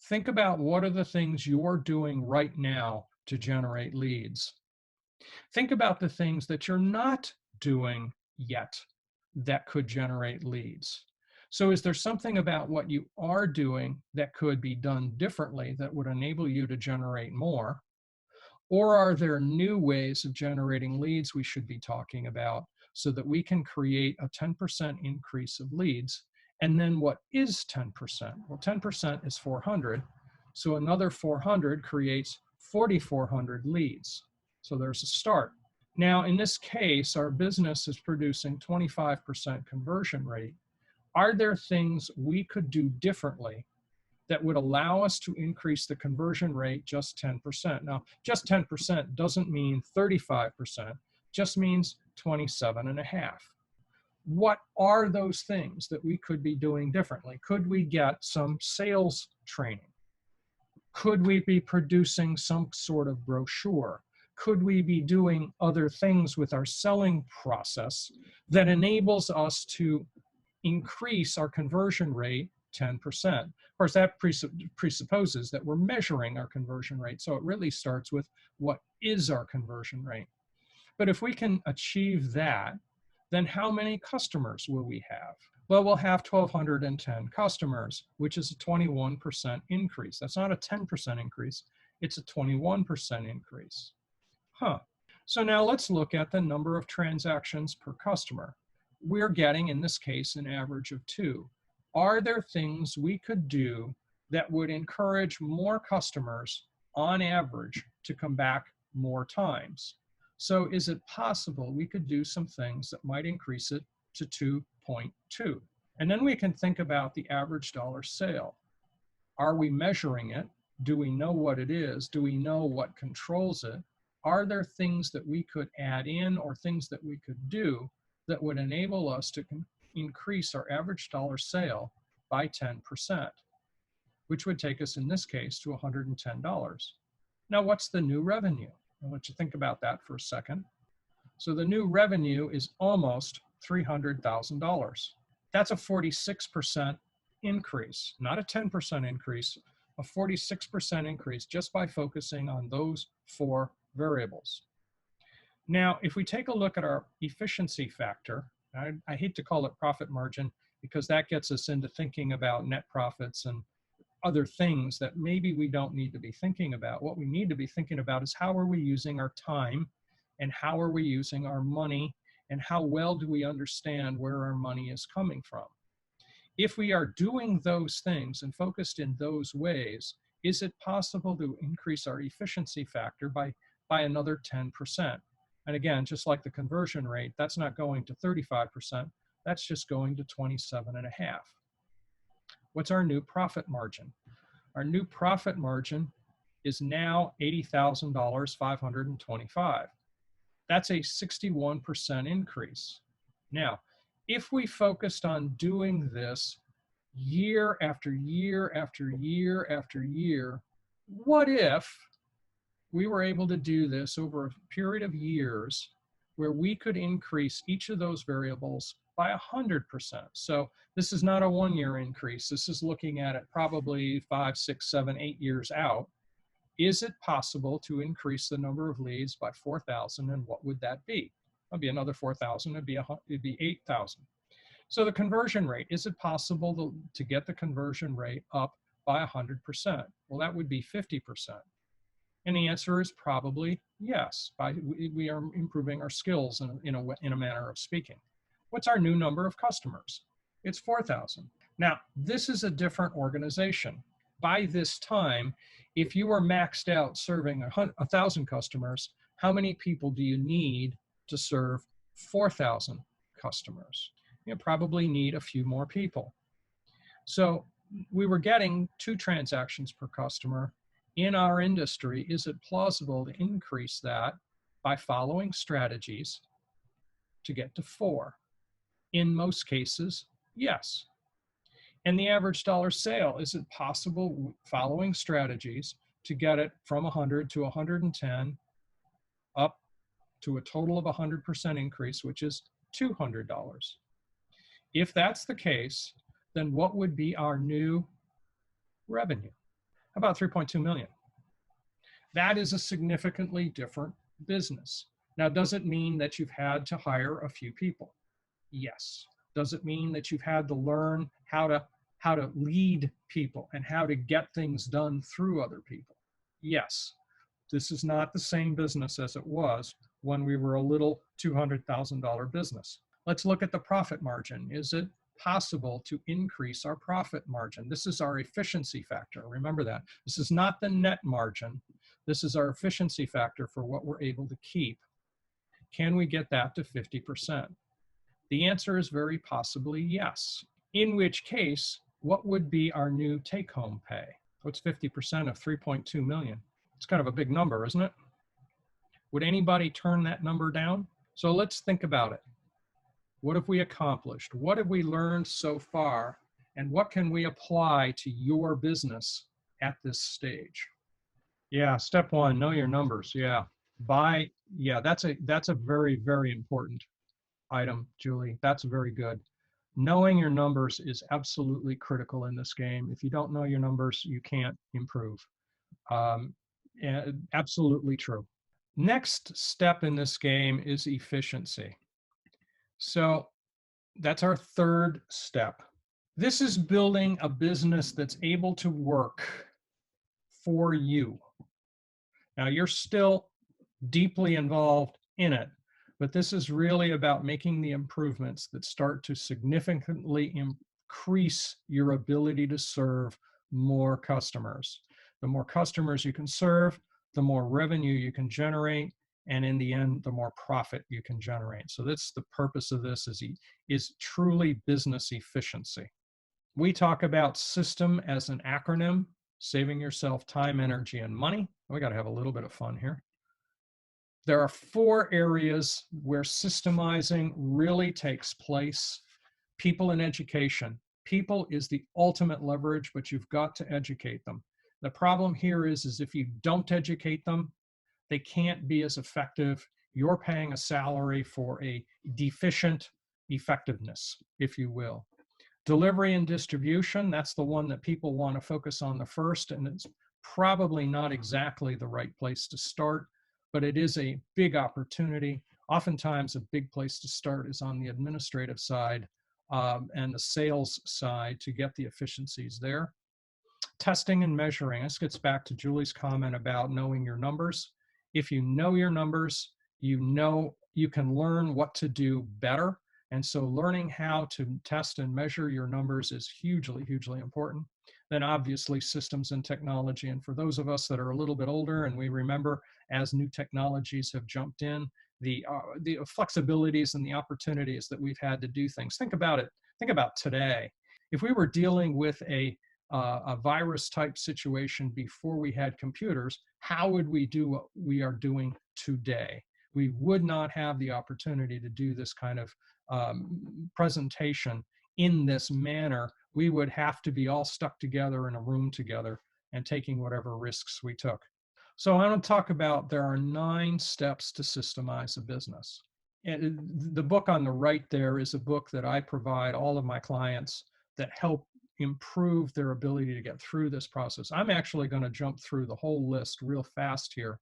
Think about what are the things you're doing right now to generate leads. Think about the things that you're not doing yet that could generate leads. So is there something about what you are doing that could be done differently that would enable you to generate more? Or are there new ways of generating leads we should be talking about so that we can create a 10% increase of leads? And then what is 10%? Well, 10% is 400. So another 400 creates 4,400 leads. So there's a start. Now, in this case, our business is producing 25% conversion rate. Are there things we could do differently that would allow us to increase the conversion rate just 10%? Now, just 10% doesn't mean 35%, just means 27.5. What are those things that we could be doing differently? Could we get some sales training? Could we be producing some sort of brochure? Could we be doing other things with our selling process that enables us to increase our conversion rate 10%? Of course, that presupposes that we're measuring our conversion rate. So it really starts with what is our conversion rate? But if we can achieve that, then how many customers will we have? Well, we'll have 1,210 customers, which is a 21% increase. That's not a 10% increase, it's a 21% increase. So now let's look at the number of transactions per customer. We're getting, in this case, an average of 2. Are there things we could do that would encourage more customers on average to come back more times? So is it possible we could do some things that might increase it to 2.2. And then we can think about the average dollar sale. Are we measuring it? Do we know what it is? Do we know what controls it? Are there things that we could add in or things that we could do that would enable us to increase our average dollar sale by 10%, which would take us in this case to $110. Now, what's the new revenue? I'll let you think about that for a second. So the new revenue is almost $300,000. That's a 46% increase, not a 10% increase, a 46% increase just by focusing on those 4 variables. Now, if we take a look at our efficiency factor, I hate to call it profit margin because that gets us into thinking about net profits and other things that maybe we don't need to be thinking about. What we need to be thinking about is how are we using our time and how are we using our money and how well do we understand where our money is coming from. If we are doing those things and focused in those ways, is it possible to increase our efficiency factor by another 10%? And again, just like the conversion rate, that's not going to 35%, that's just going to 27.5. What's our new profit margin? Our new profit margin is now $80,525. That's a 61% increase. Now, if we focused on doing this year after year after year after year, what if we were able to do this over a period of years where we could increase each of those variables by 100%? So this is not a 1-year increase. This is looking at it probably 5, 6, 7, 8 years out. Is it possible to increase the number of leads by 4,000? And what would that be? That'd be another 4,000. It'd be 8,000. So the conversion rate, is it possible to get the conversion rate up by 100%? Well, that would be 50%. And the answer is probably yes. We are improving our skills in a manner of speaking. What's our new number of customers? It's 4,000. Now, this is a different organization. By this time, if you are maxed out serving 1,000 customers, how many people do you need to serve 4,000 customers? You probably need a few more people. So we were getting 2 transactions per customer. In our industry, is it plausible to increase that by following strategies to get to 4? In most cases, yes. And the average dollar sale, is it possible following strategies to get it from 100 to 110 up to a total of 100% increase, which is $200? If that's the case, then what would be our new revenue? About 3.2 million. That is a significantly different business. Now, does it mean that you've had to hire a few people? Yes. Does it mean that you've had to learn how to lead people and how to get things done through other people? Yes. This is not the same business as it was when we were a little $200,000 business. Let's look at the profit margin. Is it possible to increase our profit margin? This is our efficiency factor. Remember that. This is not the net margin. This is our efficiency factor for what we're able to keep. Can we get that to 50%? The answer is very possibly yes. In which case, what would be our new take-home pay? What's 50% of 3.2 million? It's kind of a big number, isn't it? Would anybody turn that number down? So let's think about it. What have we accomplished? What have we learned so far? And what can we apply to your business at this stage? Yeah, step 1, know your numbers. Yeah, that's a very, very important item, Julie. That's very good. Knowing your numbers is absolutely critical in this game. If you don't know your numbers, you can't improve. Absolutely true. Next step in this game is efficiency. So that's our 3rd step. This is building a business that's able to work for you. Now, you're still deeply involved in it, but this is really about making the improvements that start to significantly increase your ability to serve more customers. The more customers you can serve, the more revenue you can generate, And in the end, the more profit you can generate. So that's the purpose of this, is truly business efficiency. We talk about system as an acronym, saving yourself time, energy, and money. We got to have a little bit of fun here. There are 4 areas where systemizing really takes place. People and education. People is the ultimate leverage, but you've got to educate them. The problem here is if you don't educate them, they can't be as effective. You're paying a salary for a deficient effectiveness, if you will. Delivery and distribution, that's the one that people want to focus on the first, and it's probably not exactly the right place to start, but it is a big opportunity. Oftentimes, a big place to start is on the administrative side and the sales side to get the efficiencies there. Testing and measuring. This gets back to Julie's comment about knowing your numbers. If you know your numbers, you know you can learn what to do better. And so learning how to test and measure your numbers is hugely, hugely important. Then obviously systems and technology. And for those of us that are a little bit older and we remember as new technologies have jumped in, the flexibilities and the opportunities that we've had to do things. Think about it. Think about today. If we were dealing with a virus type situation before we had computers, how would we do what we are doing today? We would not have the opportunity to do this kind of presentation in this manner. We would have to be all stuck together in a room together and taking whatever risks we took. So I want to talk about, there are 9 steps to systemize a business. And the book on the right there is a book that I provide all of my clients that help improve their ability to get through this process. I'm actually going to jump through the whole list real fast here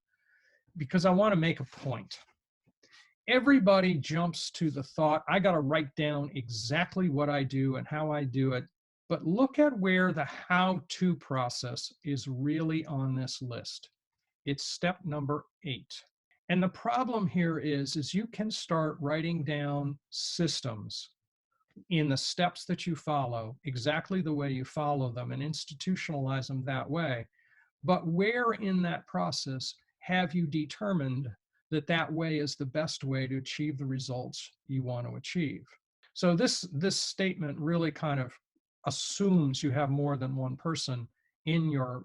because I want to make a point. Everybody jumps to the thought, I got to write down exactly what I do and how I do it. But look at where the how-to process is really on this list. It's step number 8. And the problem here is you can start writing down systems in the steps that you follow, exactly the way you follow them, and institutionalize them that way. But where in that process have you determined that that way is the best way to achieve the results you want to achieve? So this statement really kind of assumes you have more than one person in your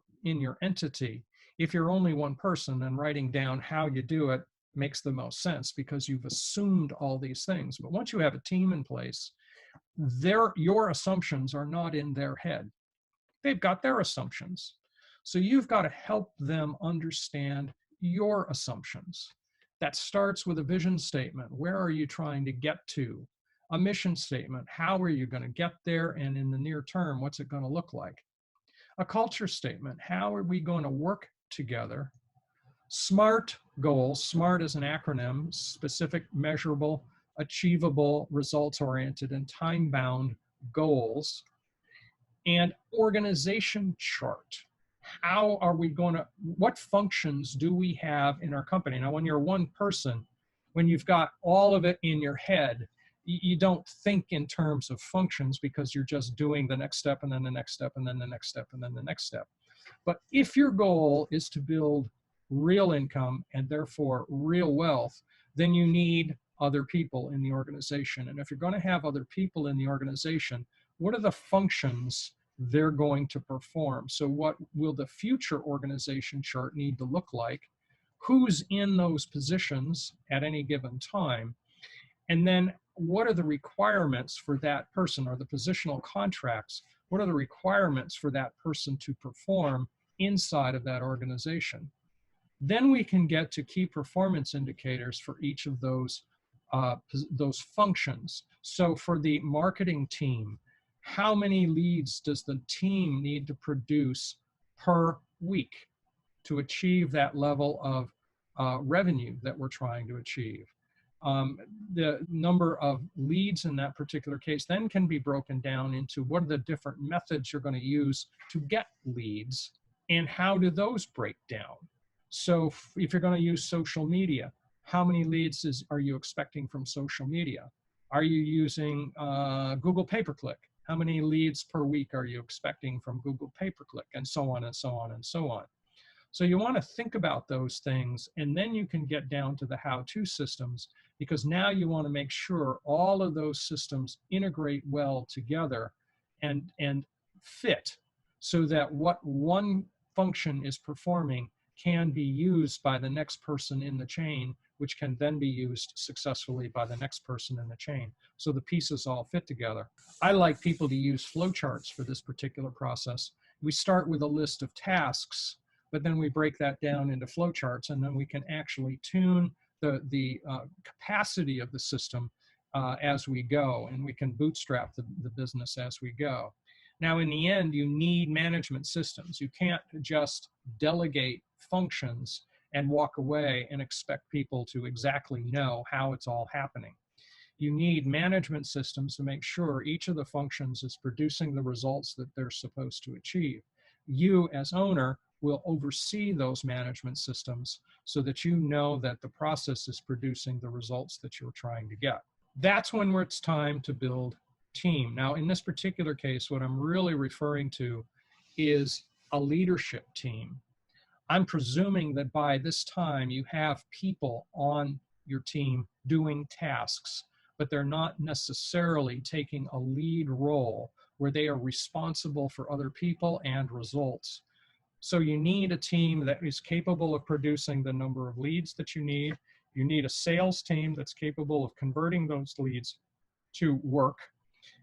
entity. If you're only one person, then writing down how you do it makes the most sense because you've assumed all these things. But once you have a team in place, your assumptions are not in their head. They've got their assumptions. So you've got to help them understand your assumptions. That starts with a vision statement. Where are you trying to get to? A mission statement. How are you going to get there? And in the near term, what's it going to look like? A culture statement. How are we going to work together? SMART goals. SMART is an acronym: specific, measurable, achievable, results-oriented, and time-bound goals. And organization chart. How are we going to, what functions do we have in our company? Now, when you're one person, when you've got all of it in your head, you don't think in terms of functions because you're just doing the next step and then the next step and then the next step and then the next step. But if your goal is to build real income and therefore real wealth, then you need other people in the organization. And if you're going to have other people in the organization, what are the functions they're going to perform? So what will the future organization chart need to look like? Who's in those positions at any given time? And then what are the requirements for that person, or the positional contracts? What are the requirements for that person to perform inside of that organization? Then we can get to key performance indicators for each of those functions. So for the marketing team, how many leads does the team need to produce per week to achieve that level of revenue that we're trying to achieve? The number of leads in that particular case then can be broken down into what are the different methods you're going to use to get leads, and how do those break down? So if you're going to use social media, how many leads are you expecting from social media? Are you using Google pay-per-click? How many leads per week are you expecting from Google pay-per-click? And so on and so on and so on. So you want to think about those things, and then you can get down to the how-to systems, because now you want to make sure all of those systems integrate well together and fit, so that what one function is performing can be used by the next person in the chain, which can then be used successfully by the next person in the chain. So the pieces all fit together. I like people to use flowcharts for this particular process. We start with a list of tasks, but then we break that down into flowcharts, and then we can actually tune the capacity of the system as we go, and we can bootstrap the business as we go. Now, in the end, you need management systems. You can't just delegate functions and walk away and expect people to exactly know how it's all happening. You need management systems to make sure each of the functions is producing the results that they're supposed to achieve. You, as owner, will oversee those management systems so that you know that the process is producing the results that you're trying to get. That's when it's time to build team. Now, in this particular case, what I'm really referring to is a leadership team. I'm presuming that by this time you have people on your team doing tasks, but they're not necessarily taking a lead role where they are responsible for other people and results. So you need a team that is capable of producing the number of leads that you need. You need a sales team that's capable of converting those leads to work.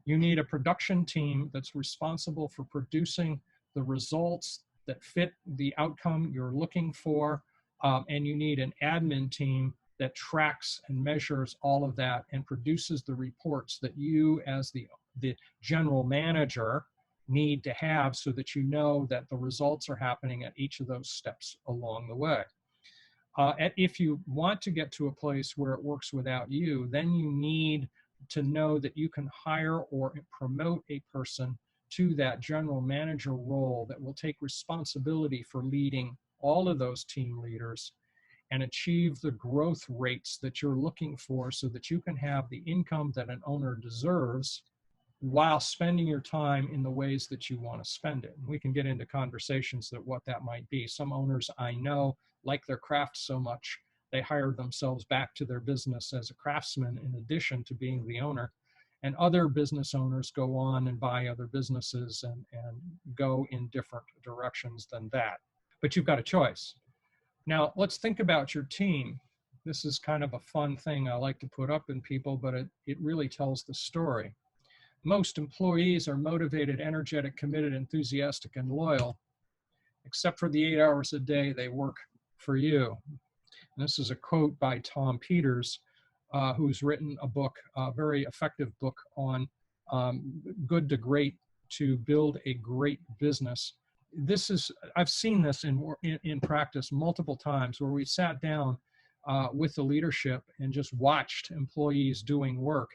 You need a production team that's responsible for producing the results that fit the outcome you're looking for. And you need an admin team that tracks and measures all of that and produces the reports that you, as the general manager, need to have, so that you know that the results are happening at each of those steps along the way. And if you want to get to a place where it works without you, then you need to know that you can hire or promote a person to that general manager role that will take responsibility for leading all of those team leaders and achieve the growth rates that you're looking for, so that you can have the income that an owner deserves while spending your time in the ways that you want to spend it. We can get into conversations that what that might be. Some owners I know like their craft so much, they hire themselves back to their business as a craftsman in addition to being the owner. And other business owners go on and buy other businesses and go in different directions than that. But you've got a choice. Now, let's think about your team. This is kind of a fun thing I like to put up in people, but it really tells the story. Most employees are motivated, energetic, committed, enthusiastic, and loyal, except for the 8 hours a day they work for you. And this is a quote by Tom Peters, who's written a book, a very effective book on good to great to build a great business. I've seen this in practice multiple times, where we sat down with the leadership and just watched employees doing work.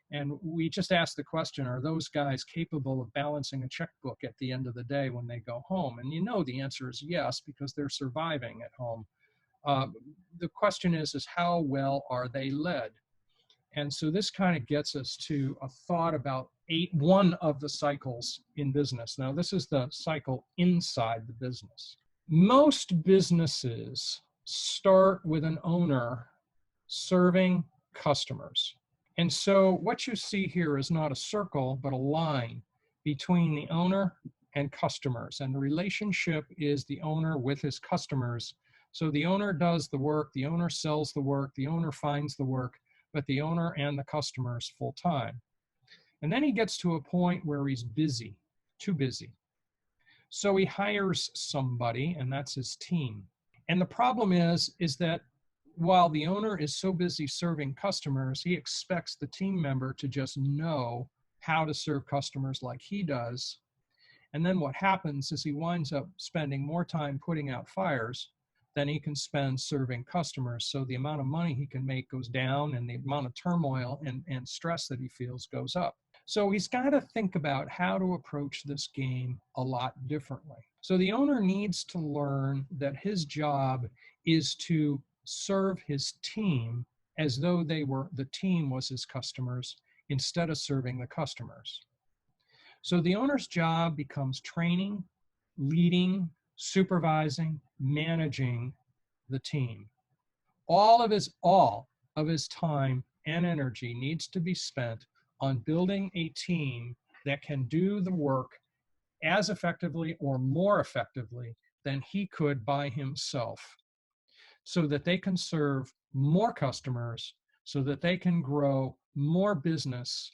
And we just asked the question, are those guys capable of balancing a checkbook at the end of the day when they go home? And you know the answer is yes, because they're surviving at home. The question is how well are they led? And so this kind of gets us to a thought about one of the cycles in business. Now, this is the cycle inside the business. Most businesses start with an owner serving customers. And so what you see here is not a circle, but a line between the owner and customers. And the relationship is the owner with his customers. So the owner does the work, the owner sells the work, the owner finds the work, but the owner and the customers full time. And then he gets to a point where he's busy, too busy. So he hires somebody, and that's his team. And the problem is that while the owner is so busy serving customers, he expects the team member to just know how to serve customers like he does. And then what happens is he winds up spending more time putting out fires than he can spend serving customers. So the amount of money he can make goes down, and the amount of turmoil and stress that he feels goes up. So he's got to think about how to approach this game a lot differently. So the owner needs to learn that his job is to serve his team as though the team was his customers, instead of serving the customers. So the owner's job becomes training, leading, supervising, managing the team. All of his time and energy needs to be spent on building a team that can do the work as effectively or more effectively than he could by himself, so that they can serve more customers, so that they can grow more business,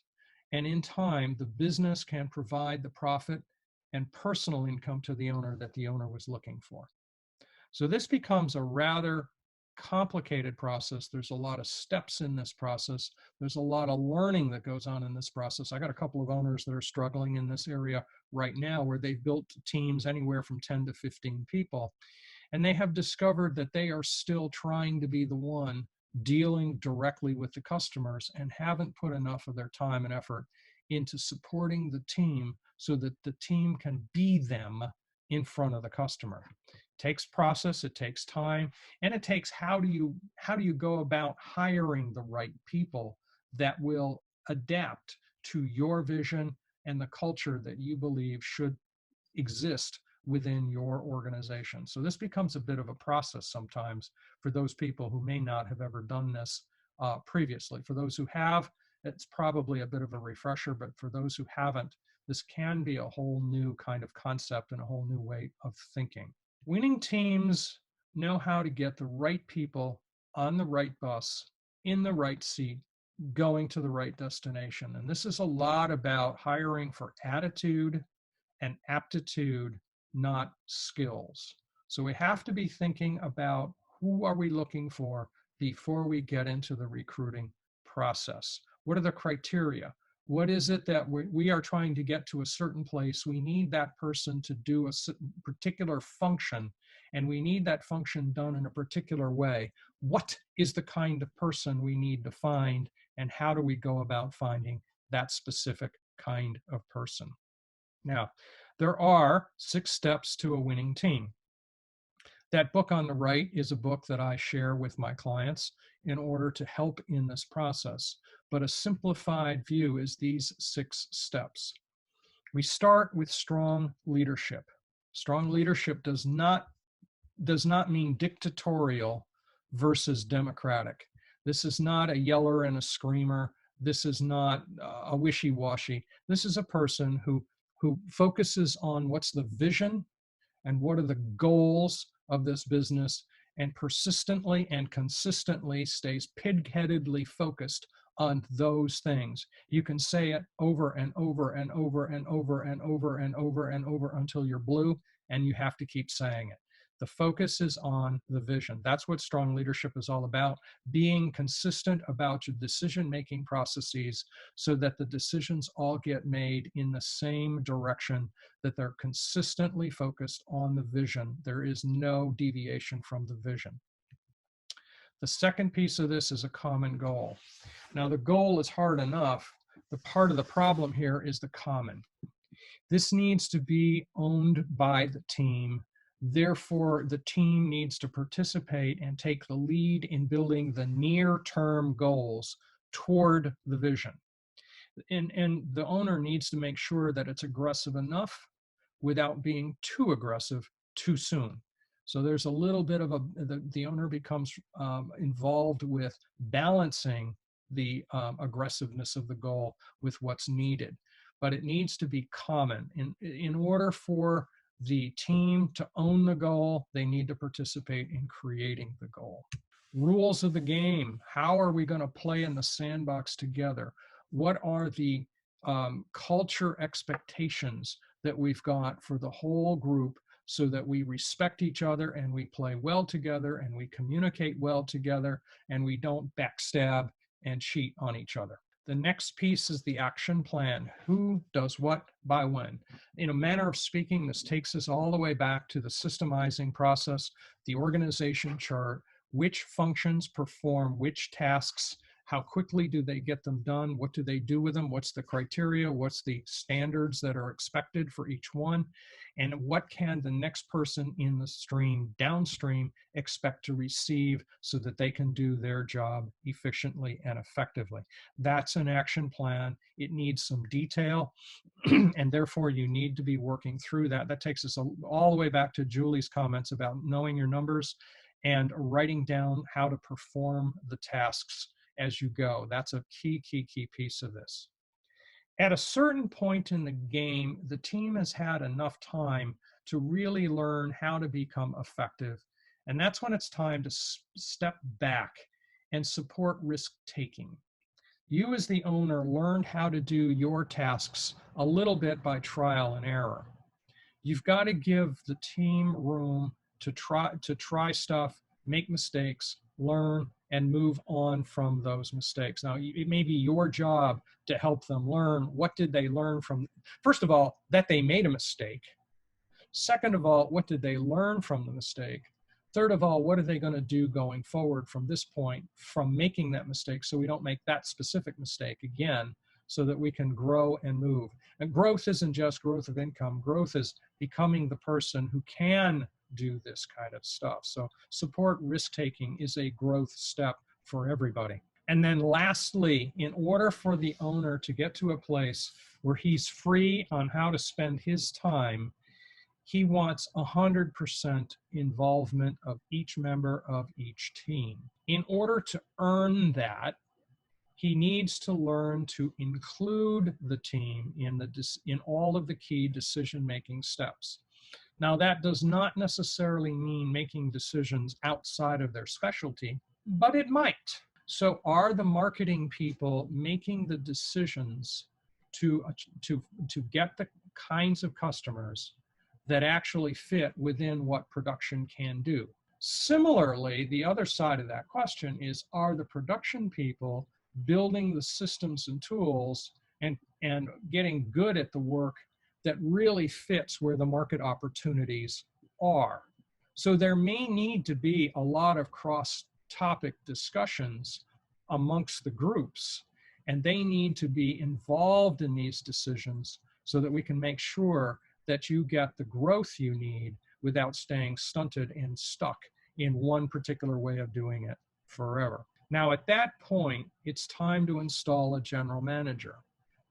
and in time, the business can provide the profit and personal income to the owner that the owner was looking for. So this becomes a rather complicated process. There's a lot of steps in this process. There's a lot of learning that goes on in this process. I got a couple of owners that are struggling in this area right now, where they've built teams anywhere from 10 to 15 people. And they have discovered that they are still trying to be the one dealing directly with the customers and haven't put enough of their time and effort into supporting the team so that the team can be them in front of the customer. It takes process, it takes time, and it takes how do you go about hiring the right people that will adapt to your vision and the culture that you believe should exist within your organization. So this becomes a bit of a process sometimes for those people who may not have ever done this previously. For those who have, it's probably a bit of a refresher, but for those who haven't, this can be a whole new kind of concept and a whole new way of thinking. Winning teams know how to get the right people on the right bus, in the right seat, going to the right destination. And this is a lot about hiring for attitude and aptitude, not skills. So we have to be thinking about who are we looking for before we get into the recruiting process. What are the criteria? What is it that we are trying to get to a certain place? We need that person to do a particular function, and we need that function done in a particular way. What is the kind of person we need to find, and how do we go about finding that specific kind of person? Now, there are 6 steps to a winning team. That book on the right is a book that I share with my clients in order to help in this process. But a simplified view is these 6 steps. We start with strong leadership. Strong leadership does not mean dictatorial versus democratic. This is not a yeller and a screamer. This is not a wishy-washy. This is a person who focuses on what's the vision and what are the goals of this business, and persistently and consistently stays pig-headedly focused on those things. You can say it over and over and over and over and over and over and over until you're blue, and you have to keep saying it. The focus is on the vision. That's what strong leadership is all about, being consistent about your decision-making processes so that the decisions all get made in the same direction, that they're consistently focused on the vision. There is no deviation from the vision. The second piece of this is a common goal. Now, the goal is hard enough. The part of the problem here is the common. This needs to be owned by the team. Therefore, the team needs to participate and take the lead in building the near-term goals toward the vision. And the owner needs to make sure that it's aggressive enough without being too aggressive too soon. So there's a little bit of the owner becomes involved with balancing the aggressiveness of the goal with what's needed. But it needs to be common. In order for the team to own the goal, they need to participate in creating the goal. Rules of the game. How are we going to play in the sandbox together? What are the culture expectations that we've got for the whole group so that we respect each other and we play well together and we communicate well together and we don't backstab and cheat on each other? The next piece is the action plan. Who does what by when? In a manner of speaking, this takes us all the way back to the systemizing process, the organization chart, which functions perform which tasks How quickly do they get them done? What do they do with them? What's the criteria? What's the standards that are expected for each one? And what can the next person in the stream downstream expect to receive so that they can do their job efficiently and effectively? That's an action plan. It needs some detail, and therefore you need to be working through that. That takes us all the way back to Julie's comments about knowing your numbers and writing down how to perform the tasks as you go. That's a key piece of this. At a certain point in the game, the team has had enough time to really learn how to become effective. And that's when it's time to step back and support risk taking. You as the owner learned how to do your tasks a little bit by trial and error. You've got to give the team room to try stuff, make mistakes, learn, and move on from those mistakes. Now, it may be your job to help them learn. What did they learn from, first of all, that they made a mistake. Second of all, what did they learn from the mistake? Third of all, what are they going to do going forward from this point, from making that mistake, so we don't make that specific mistake again, so that we can grow and move. And growth isn't just growth of income. Growth is becoming the person who can do this kind of stuff. So support risk-taking is a growth step for everybody. And then lastly, in order for the owner to get to a place where he's free on how to spend his time, he wants 100% involvement of each member of each team. In order to earn that, he needs to learn to include the team in all of the key decision-making steps. Now, that does not necessarily mean making decisions outside of their specialty, but it might. So are the marketing people making the decisions to get the kinds of customers that actually fit within what production can do? Similarly, the other side of that question is, are the production people building the systems and tools and getting good at the work that really fits where the market opportunities are? So there may need to be a lot of cross-topic discussions amongst the groups, and they need to be involved in these decisions so that we can make sure that you get the growth you need without staying stunted and stuck in one particular way of doing it forever. Now, at that point, it's time to install a general manager.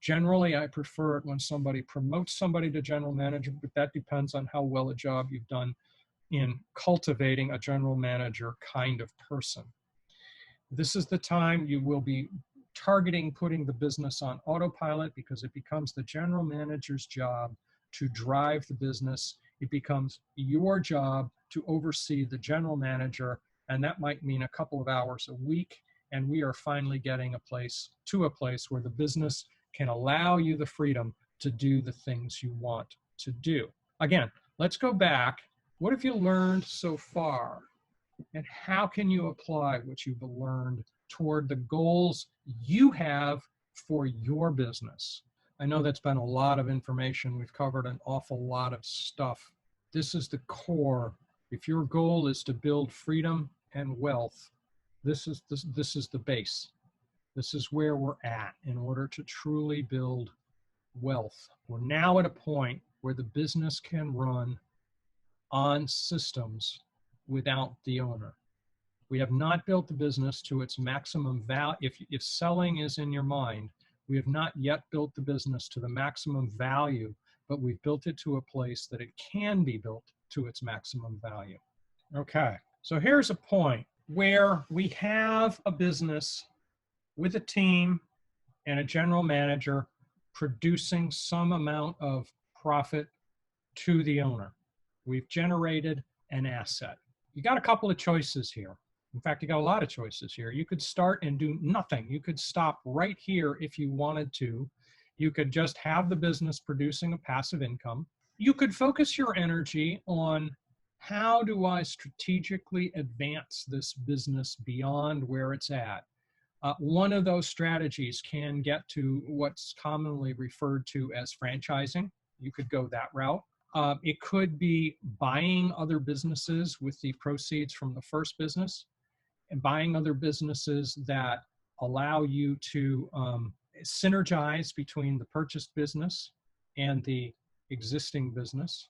Generally, I prefer it when somebody promotes somebody to general manager, but that depends on how well a job you've done in cultivating a general manager kind of person. This is the time you will be targeting putting the business on autopilot, because it becomes the general manager's job to drive the business. It becomes your job to oversee the general manager, and that might mean a couple of hours a week, and we are finally getting to a place where the business can allow you the freedom to do the things you want to do. Again, let's go back. What have you learned so far? And how can you apply what you've learned toward the goals you have for your business? I know that's been a lot of information. We've covered an awful lot of stuff. This is the core. If your goal is to build freedom and wealth, this is the base. This is where we're at in order to truly build wealth. We're now at a point where the business can run on systems without the owner. We have not built the business to its maximum value. If selling is in your mind, we have not yet built the business to the maximum value, but we've built it to a place that it can be built to its maximum value. Okay, so here's a point where we have a business with a team and a general manager producing some amount of profit to the owner. We've generated an asset. You got a couple of choices here. In fact, you got a lot of choices here. You could start and do nothing. You could stop right here if you wanted to. You could just have the business producing a passive income. You could focus your energy on, how do I strategically advance this business beyond where it's at? One of those strategies can get to what's commonly referred to as franchising. You could go that route. It could be buying other businesses with the proceeds from the first business, and buying other businesses that allow you to synergize between the purchased business and the existing business,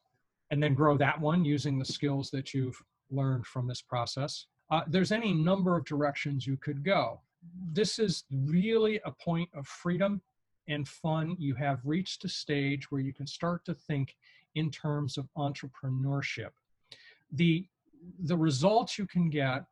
and then grow that one using the skills that you've learned from this process. There's any number of directions you could go. This is really a point of freedom and fun. You have reached a stage where you can start to think in terms of entrepreneurship. The results you can get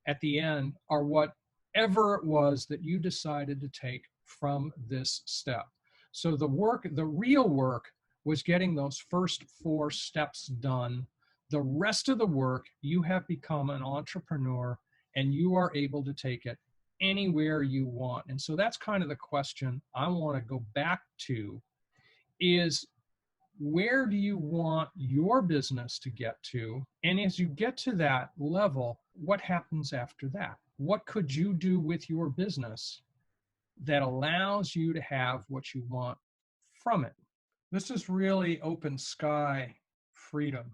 at the end are whatever it was that you decided to take from this step. So the real work was getting those first 4 steps done. The rest of the work, you have become an entrepreneur and you are able to take it anywhere you want. And so that's kind of the question I want to go back to is, where do you want your business to get to? And as you get to that level, what happens after that? What could you do with your business that allows you to have what you want from it? This is really open sky freedom.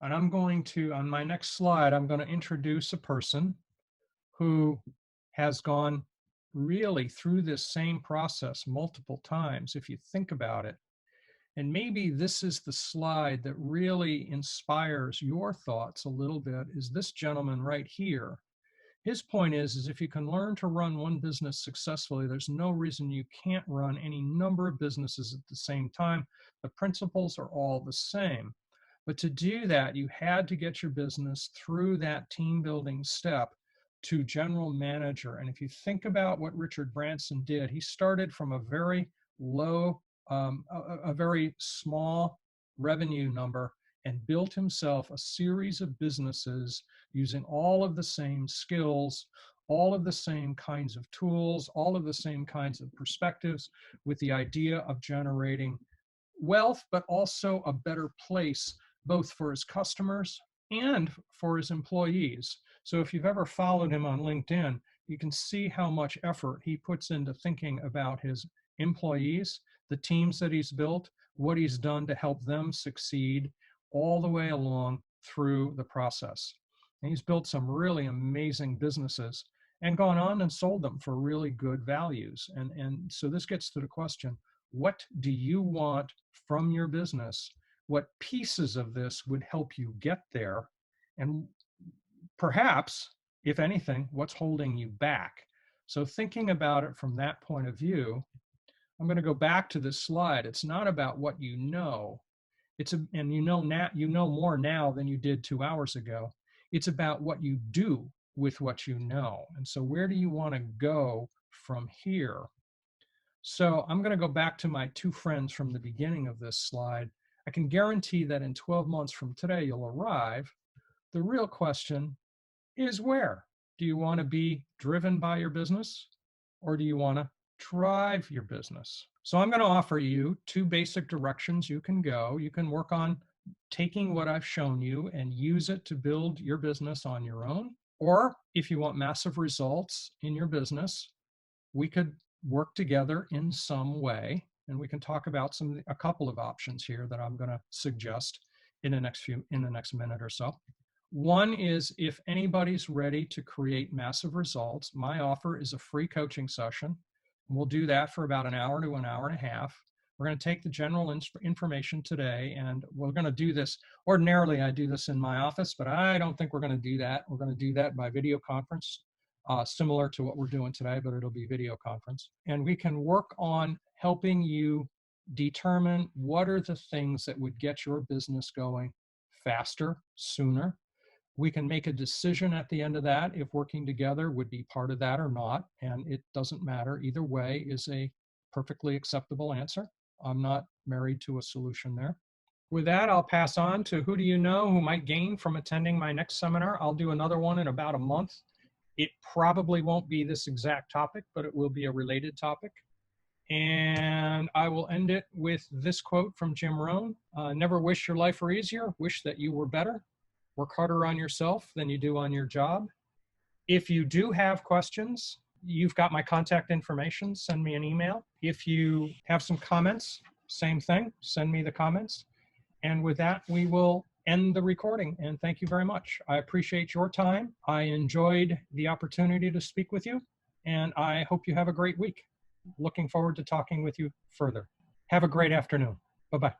And I'm going to, on my next slide, I'm going to introduce a person who has gone really through this same process multiple times, if you think about it. And maybe this is the slide that really inspires your thoughts a little bit, is this gentleman right here. His point is if you can learn to run one business successfully, there's no reason you can't run any number of businesses at the same time. The principles are all the same. But to do that, you had to get your business through that team building step to general manager. And if you think about what Richard Branson did, he started from a very low, a very small revenue number and built himself a series of businesses using all of the same skills, all of the same kinds of tools, all of the same kinds of perspectives, with the idea of generating wealth, but also a better place, both for his customers and for his employees. So if you've ever followed him on LinkedIn, you can see how much effort he puts into thinking about his employees, the teams that he's built, what he's done to help them succeed all the way along through the process. And he's built some really amazing businesses and gone on and sold them for really good values. And so this gets to the question, what do you want from your business? What pieces of this would help you get there? And perhaps, if anything, what's holding you back? So thinking about it from that point of view, I'm going to go back to this slide. It's not about what you know. And you know more now than you did 2 hours ago. It's about what you do with what you know. And so where do you want to go from here? So I'm going to go back to my 2 friends from the beginning of this slide. I can guarantee that in 12 months from today, you'll arrive. The real question is where? Do you want to be driven by your business, or do you want to drive your business? So I'm going to offer you 2 basic directions you can go. You can work on taking what I've shown you and use it to build your business on your own. Or if you want massive results in your business, we could work together in some way. And we can talk about a couple of options here that I'm going to suggest in the next minute or so. One is, if anybody's ready to create massive results, my offer is a free coaching session. We'll do that for about an hour to an hour and a half. We're going to take the general information today, and we're going to do this. Ordinarily, I do this in my office, but I don't think we're going to do that. We're going to do that by video conference, similar to what we're doing today, but it'll be video conference. And we can work on helping you determine what are the things that would get your business going faster, sooner. We can make a decision at the end of that if working together would be part of that or not. And it doesn't matter. Either way is a perfectly acceptable answer. I'm not married to a solution there. With that, I'll pass on to who do you know who might gain from attending my next seminar. I'll do another one in about a month. It probably won't be this exact topic, but it will be a related topic. And I will end it with this quote from Jim Rohn. Never wish your life were easier, wish that you were better. Work harder on yourself than you do on your job. If you do have questions, you've got my contact information. Send me an email. If you have some comments, same thing. Send me the comments. And with that, we will end the recording. And thank you very much. I appreciate your time. I enjoyed the opportunity to speak with you. and I hope you have a great week. Looking forward to talking with you further. Have a great afternoon. Bye-bye.